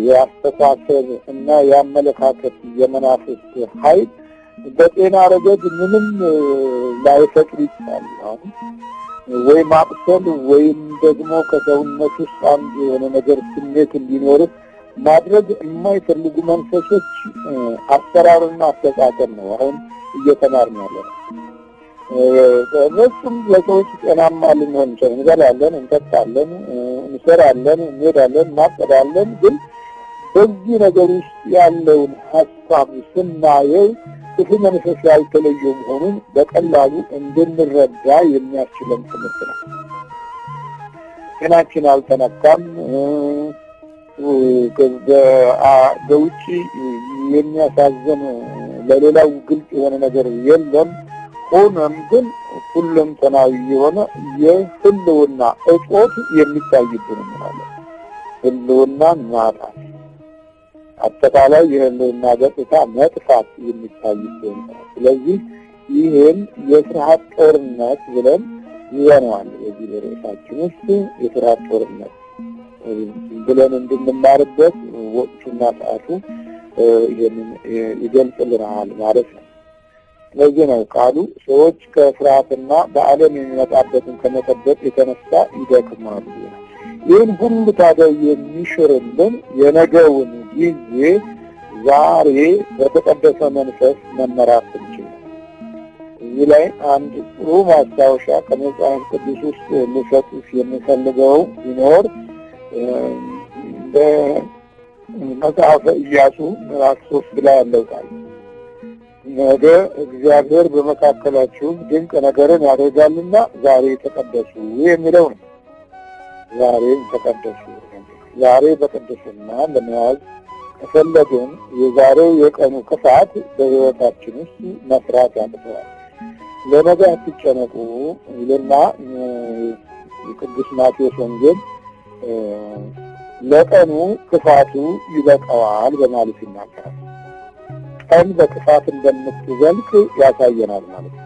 የአስተሳሰብ እና የአመለካከት የመናፍስት ኃይል በጤና ረገድ ምንም ላይፈቅድ ይችላል። አሁን ወይ ማቅሰል ወይም ደግሞ ከሰውነት ውስጥ አንድ የሆነ ነገር ስሜት እንዲኖርህ ማድረግ የማይፈልጉ መንፈሶች አሰራርና አስተሳሰብ ነው አሁን እየተማርን ያለነው። እነሱም ለሰዎች ጤናማ ልንሆን እንችላለን። እንበላለን፣ እንጠጣለን፣ እንሰራለን፣ እንሄዳለን፣ እናቀዳለን። ግን በዚህ ነገር ውስጥ ያለውን ሀሳብ ስናየው ክፉ መንፈስ ያልተለየው መሆኑን በቀላሉ እንድንረዳ የሚያስችለን ትምህርት ነው። ጤናችን አልተነካም። በውጭ የሚያሳዝን ለሌላው ግልጽ የሆነ ነገር የለም። ሆኖም ግን ሁለንተናዊ የሆነ የህልውና እጦት የሚታይብን እንላለን። ህልውናን ማጣት፣ አጠቃላይ የህልውና ገጽታ መጥፋት የሚታይብን። ስለዚህ ይህን የፍርሃት ጦርነት ብለን ይዘነዋል። በዚህ በርዕሳችን ውስጥ የፍርሃት ጦርነት ብለን እንድንማርበት ወቅቱና ሰዓቱ ይህንን ይገልጽልናል ማለት ነው። ለዚህ ነው ቃሉ ሰዎች ከፍርሃትና በዓለም የሚመጣበትን ከመጠበቅ የተነሳ ይደክማሉ። ይህን ሁሉ ታዲያ የሚሽርልን የነገውን ጊዜ ዛሬ በተቀደሰ መንፈስ መመራት እንችላለን። እዚህ ላይ አንድ ጥሩ ማስታወሻ ከመጽሐፍ ቅዱስ ውስጥ ልሰጥህ የምፈልገው ቢኖር በመጽሐፈ ኢያሱ ምዕራፍ 3 ላይ ያለው ቃል ነገ እግዚአብሔር በመካከላችሁ ድንቅ ነገርን ያደርጋልና ዛሬ ተቀደሱ የሚለው ነው። ዛሬ ተቀደሱ። ዛሬ በቅድስና ለመያዝ ከፈለግን የዛሬው የቀኑ ክፋት በሕይወታችን ውስጥ መስራት ያቅተዋል። ለነገ አትጨነቁ ይልና የቅዱስ ማቴዎስ ወንጌል ለቀኑ ክፋቱ ይበቃዋል በማለት ይናገራል። ቀን በክፋት እንደምትዘልቅ ያሳየናል ማለት ነው።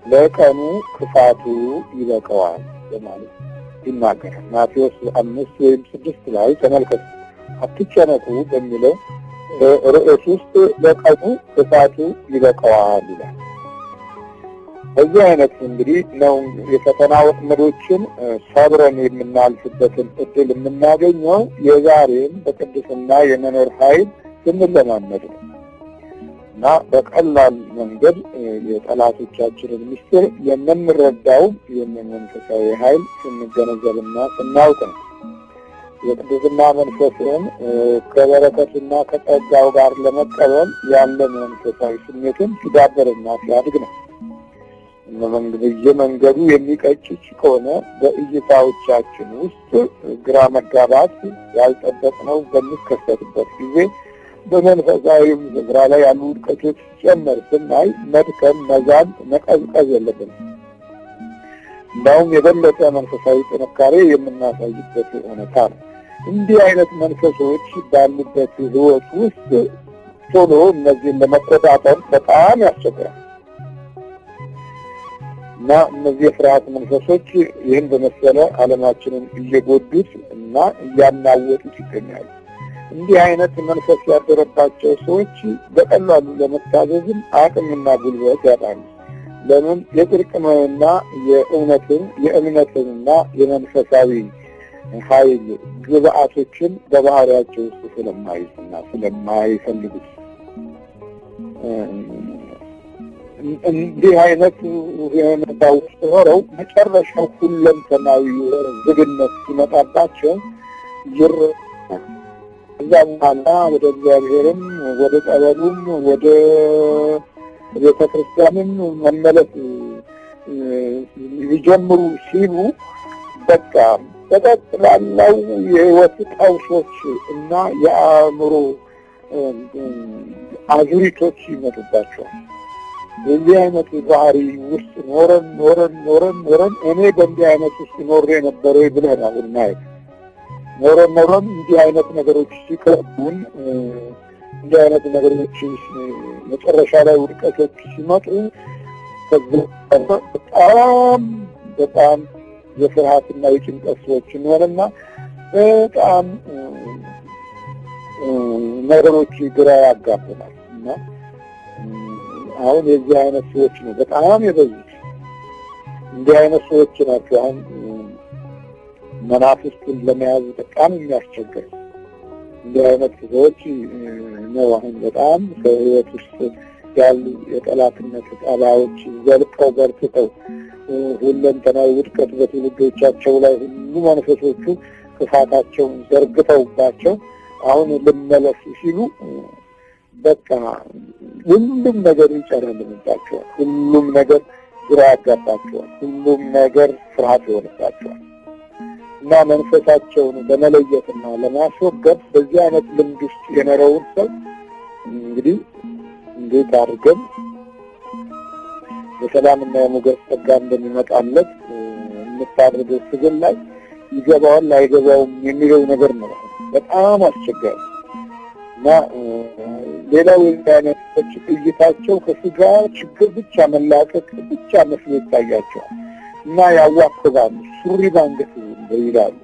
ለቀኑ ክፋቱ ይበቃዋል በማለት ይናገራል። ማቴዎስ 5 ወይም 6 ላይ ተመልከቱ። አትጨነቁ በሚለው ርዕስ ውስጥ ለቀኑ ክፋቱ ይበቃዋል ይላል። በዚህ አይነት እንግዲህ ነው የፈተና ወጥመዶችን ሰብረን የምናልፍበትን እድል የምናገኘው የዛሬን በቅድስና የመኖር ኃይል ስንለማመድ ነው። እና በቀላል መንገድ የጠላቶቻችንን ምስጢር የምንረዳው ይህንን መንፈሳዊ ኃይል ስንገነዘብና ስናውቅ ነው። የቅድስና መንፈስን ከበረከቱና ከጸጋው ጋር ለመቀበል ያለን መንፈሳዊ ስሜትን ሲዳበርና ሲያድግ ነው። በየመንገዱ የሚቀጭጭ ከሆነ በእይታዎቻችን ውስጥ ግራ መጋባት ያልጠበቅነው በሚከሰትበት ጊዜ በመንፈሳዊ ስፍራ ላይ ያሉ ውድቀቶች ሲጨመር ስናይ መድከም፣ መዛል፣ መቀዝቀዝ የለብንም። እንዳውም የበለጠ መንፈሳዊ ጥንካሬ የምናሳይበት ሁኔታ ነው። እንዲህ አይነት መንፈሶች ባሉበት ሕይወት ውስጥ ቶሎ እነዚህን ለመቆጣጠር በጣም ያስቸግራል እና እነዚህ የፍርሃት መንፈሶች ይህን በመሰለ ዓለማችንን እየጎዱት እና እያናወጡት ይገኛሉ። እንዲህ አይነት መንፈስ ያደረባቸው ሰዎች በቀላሉ ለመታዘዝም አቅምና ጉልበት ያጣሉ። ለምን? የጽድቅንና የእምነትንና የመንፈሳዊ ኃይል ግብአቶችን በባህሪያቸው ውስጥ ስለማይዙና ስለማይፈልጉት እንዲህ አይነት ሁኔታ ውስጥ ኖረው መጨረሻው ሁለንተናዊ ዝግነት ሲመጣባቸው እዛ በኋላ ወደ እግዚአብሔርም ወደ ጸበሉም ወደ ቤተ ክርስቲያንም መመለስ ሊጀምሩ ሲሉ በቃ በጠቅላላው የህይወት ቀውሶች እና የአእምሮ አዙሪቶች ይመጡባቸዋል። በዚህ አይነት ባህሪ ውስጥ ኖረን እኔ በእንዲህ አይነት ውስጥ ኖሬ ነበረ ብለን አሁን ማየት ኖረን እንዲህ አይነት ነገሮች ሲቀርቡን እንዲህ አይነት ነገሮች መጨረሻ ላይ ውድቀቶች ሲመጡ በጣም የፍርሃትና የጭንቀት ሰዎች እንሆንና በጣም ነገሮች ግራ ያጋቡናል እና አሁን የዚህ አይነት ሰዎች ነው በጣም የበዙት። እንዲህ አይነት ሰዎች ናቸው አሁን መናፍስቱን ለመያዝ በጣም የሚያስቸግር። እንዲህ አይነት ሰዎች ነው አሁን በጣም በህይወት ውስጥ ያሉ የጠላትነት ጠባዮች ዘልቀው በርትተው ሁለንተናዊ ውድቀት በትውልዶቻቸው ላይ ሁሉ መንፈሶቹ ክፋታቸውን ዘርግተውባቸው አሁን ልመለስ ሲሉ በቃ ሁሉም ነገር ይጨልምባቸዋል። ሁሉም ነገር ግራ ያጋባቸዋል። ሁሉም ነገር ፍርሃት ይሆንባቸዋል እና መንፈሳቸውን በመለየትና ለማስወገድ በዚህ አይነት ልምድ ውስጥ የኖረውን ሰው እንግዲህ እንዴት አድርገን በሰላምና የሞገስ ጸጋ እንደሚመጣለት የምታደርገው ትግል ላይ ይገባዋል አይገባውም የሚለው ነገር ነው በጣም አስቸጋሪ እና ሌላው የአይነቶች እይታቸው ከስጋ ችግር ብቻ መላቀቅ ብቻ መስሎ ይታያቸዋል እና ያዋክባሉ። ሱሪ ባንገት ይላሉ።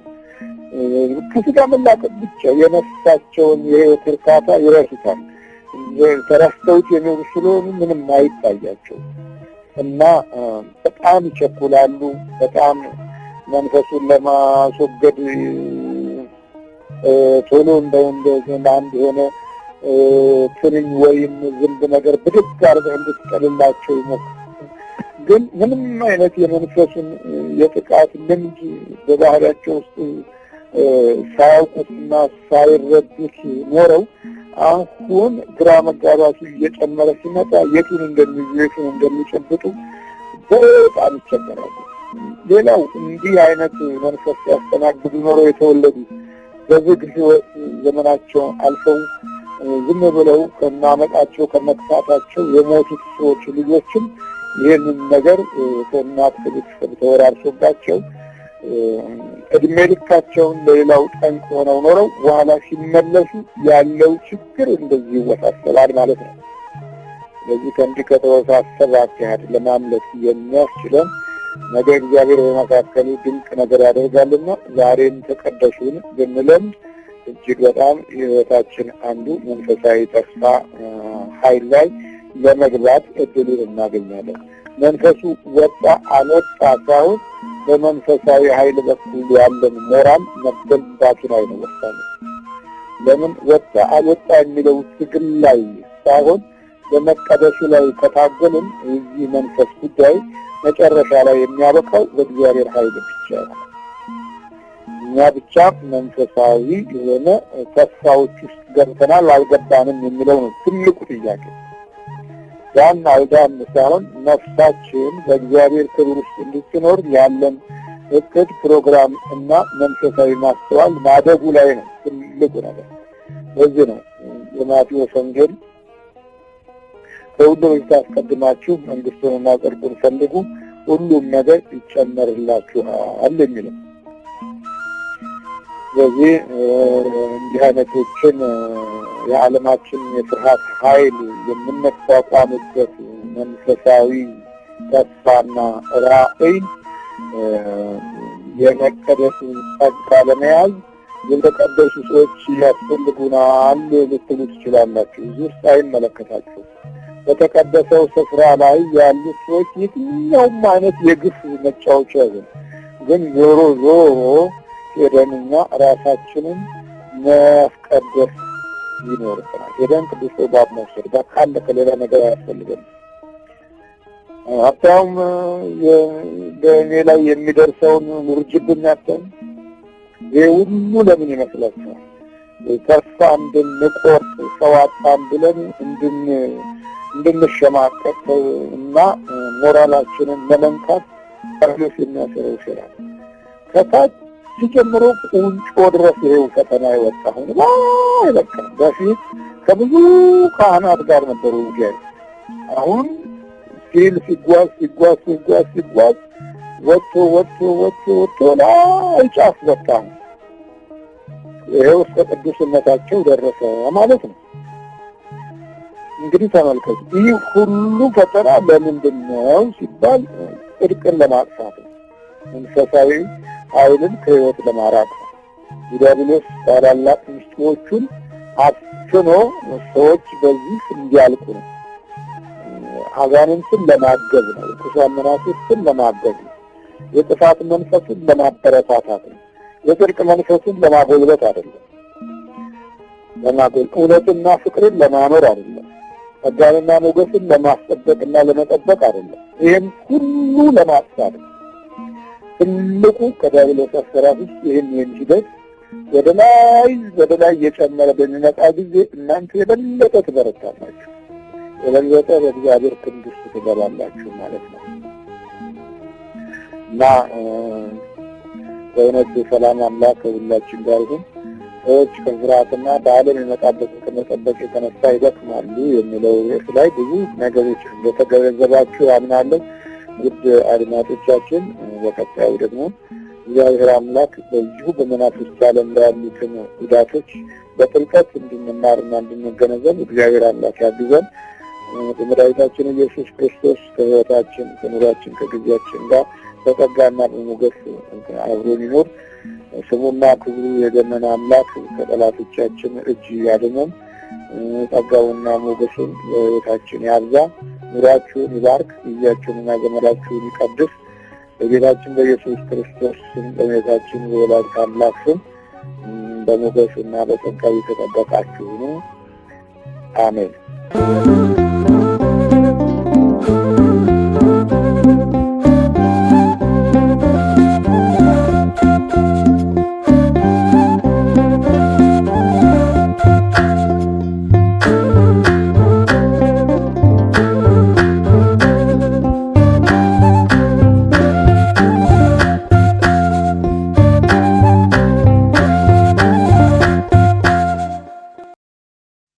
ከስጋ መላቀቅ ብቻ የነፍሳቸውን የህይወት እርካታ ይረሱታል። ተረስተውት የሚኖሩ ስለሆኑ ምንም አይታያቸው እና በጣም ይቸኩላሉ። በጣም መንፈሱን ለማስወገድ ቶሎ አንድ የሆነ ትንኝ ወይም ዝንብ ነገር ብድግ አድርገው እንድትቀልላቸው ይሞክራሉ። ግን ምንም አይነት የመንፈሱን የጥቃት ልምድ በባህሪያቸው ውስጥ ሳያውቁትና ሳይረዱት ኖረው አሁን ግራ መጋባቱ እየጨመረ ሲመጣ የቱን እንደሚጨብጡ በጣም ይቸገራሉ። ሌላው እንዲህ አይነት መንፈስ ያስተናግዱ ኖረው የተወለዱ በዝግ ህይወት ዘመናቸው አልፈው ዝም ብለው ከናመጣቸው ከመጥፋታቸው የሞቱት ሰዎች ልጆችም ይህንን ነገር ከእናት ከቤተሰብ ተወራርሶባቸው እድሜ ልካቸውን ለሌላው ጠንቅ ሆነው ኖረው በኋላ ሲመለሱ ያለው ችግር እንደዚህ ይወሳሰባል ማለት ነው። ስለዚህ ከእንዲህ ከተወሳሰበ አካሄድ ለማምለጥ የሚያስችለን ነገ እግዚአብሔር በመካከሉ ድንቅ ነገር ያደርጋልና ዛሬም ተቀደሱን ብንለምድ እጅግ በጣም የህይወታችን አንዱ መንፈሳዊ ተስፋ ኃይል ላይ ለመግባት እድሉን እናገኛለን። መንፈሱ ወጣ አልወጣ ሳይሆን በመንፈሳዊ ኃይል በኩል ያለን ሞራል መገንባቱ ላይ ነው ወሳኝ። ለምን ወጣ አልወጣ የሚለው ትግል ላይ ሳይሆን በመቀደሱ ላይ ከታገልን እዚህ መንፈስ ጉዳይ መጨረሻ ላይ የሚያበቃው በእግዚአብሔር ኃይል ብቻ ነው። እኛ ብቻ መንፈሳዊ የሆነ ተስፋዎች ውስጥ ገብተናል አልገባንም የሚለው ነው ትልቁ ጥያቄ። ያን አልዳን ሳይሆን ነፍሳችን በእግዚአብሔር ክብር ውስጥ እንድትኖር ያለን እቅድ ፕሮግራም እና መንፈሳዊ ማስተዋል ማደጉ ላይ ነው ትልቁ ነገር። በዚህ ነው የማቴዎስ ወንጌል ከሁሉ በፊት አስቀድማችሁ መንግሥቱንና ጽድቁን ፈልጉ ሁሉም ነገር ይጨመርላችኋል የሚለው። ስለዚህ እንዲህ አይነቶችን የዓለማችን የፍርሃት ኃይል የምንቋቋምበት መንፈሳዊ ተስፋና ራዕይ የመቀደሱን ጸጋ ለመያዝ የተቀደሱ ሰዎች ያስፈልጉናል ልትሉ ትችላላችሁ። እዚህ ውስጥ አይመለከታችሁም። በተቀደሰው ስፍራ ላይ ያሉት ሰዎች የትኛውም አይነት የግፍ መጫወቻ ይሁን፣ ግን ዞሮ ሄደን እኛ ራሳችንን ማስቀደስ ይኖርብናል። ሄደን ቅዱስ ቁርባን መውሰድ በቃል ከሌላ ነገር አያስፈልግም። ሀብታም በእኔ ላይ የሚደርሰውን ውርጅብኝ ያተን ይህ ሁሉ ለምን ይመስላችኋል? ተስፋ እንድንቆርጥ ሰው አጣን ብለን እንድንሸማቀቅ እና ሞራላችንን ለመንካት ጳውሎስ የሚያሰረው ይችላል። ከታች ሲጀምሮ ቁንጮ ድረስ ይሄው ፈተና የወጣሁ በቃ በፊት ከብዙ ካህናት ጋር ነበሩ ውጊያ። አሁን ሲጓዝ ወጥቶ ላይ ጫፍ በቃ ይሄው እስከ ቅዱስነታቸው ደረሰ ማለት ነው። እንግዲህ ተመልከቱ፣ ይህ ሁሉ ፈተና ለምንድን ነው ሲባል ጽድቅን ለማጥፋት ነው። መንፈሳዊ ኃይልን ከሕይወት ለማራቅ ነው። ዲያብሎስ ታላላቅ ምስጢሮቹን አፍኖ ሰዎች በዚህ እንዲያልቁ ነው። አጋንንትን ለማገዝ ነው። ርኩሳን መናፍስትን ለማገዝ ነው። የጥፋት መንፈስን ለማበረታታት ነው። የጽድቅ መንፈስን ለማጎልበት አይደለም። እውነትና ፍቅርን ለማኖር አይደለም። ጸጋንና ሞገስን ለማስጠበቅና ለመጠበቅ አይደለም። ይህም ሁሉ ለማጥፋት ነው። ትልቁ ከዲያብሎስ አሰራር ውስጥ ይህን ሂደት ወደ ላይ እየጨመረ በሚመጣ ጊዜ እናንተ የበለጠ ትበረታላችሁ፣ የበለጠ በእግዚአብሔር ክንድ ውስጥ ትገባላችሁ ማለት ነው። እና በእውነት የሰላም አምላክ ከሁላችን ጋር ይሁን። ሰዎች ከፍርሃትና በዓለም የመጣበትን ከመጠበቅ የተነሳ ይደክማሉ የሚለው ርዕስ ላይ ብዙ ነገሮች እንደተገነዘባችሁ አምናለሁ። ውድ አድማጮቻችን፣ በቀጣዩ ደግሞ እግዚአብሔር አምላክ በዚሁ በመናፍስት ዓለም ላይ ያሉትን ጉዳቶች በጥልቀት እንድንማርና እንድንገነዘብ እግዚአብሔር አምላክ ያግዘን። መድኃኒታችን ኢየሱስ ክርስቶስ ከሕይወታችን ከኑሯችን ከጊዜያችን ጋር በጸጋና በሞገስ አብሮን ይኖር። ስሙና ክብሩ የገነነ አምላክ ከጠላቶቻችን እጅ ያድነን። ጸጋውና ሞገሱን በሕይወታችን ያብዛ። ኑሯችሁን ይባርክ። ጊዜያችሁንና ዘመናችሁን ይቀድስ። በጌታችን በኢየሱስ ክርስቶስ ስም በእመቤታችን በወላዲተ አምላክ ስም በሞገስና በጸጋ የተጠበቃችሁ ነው። አሜን።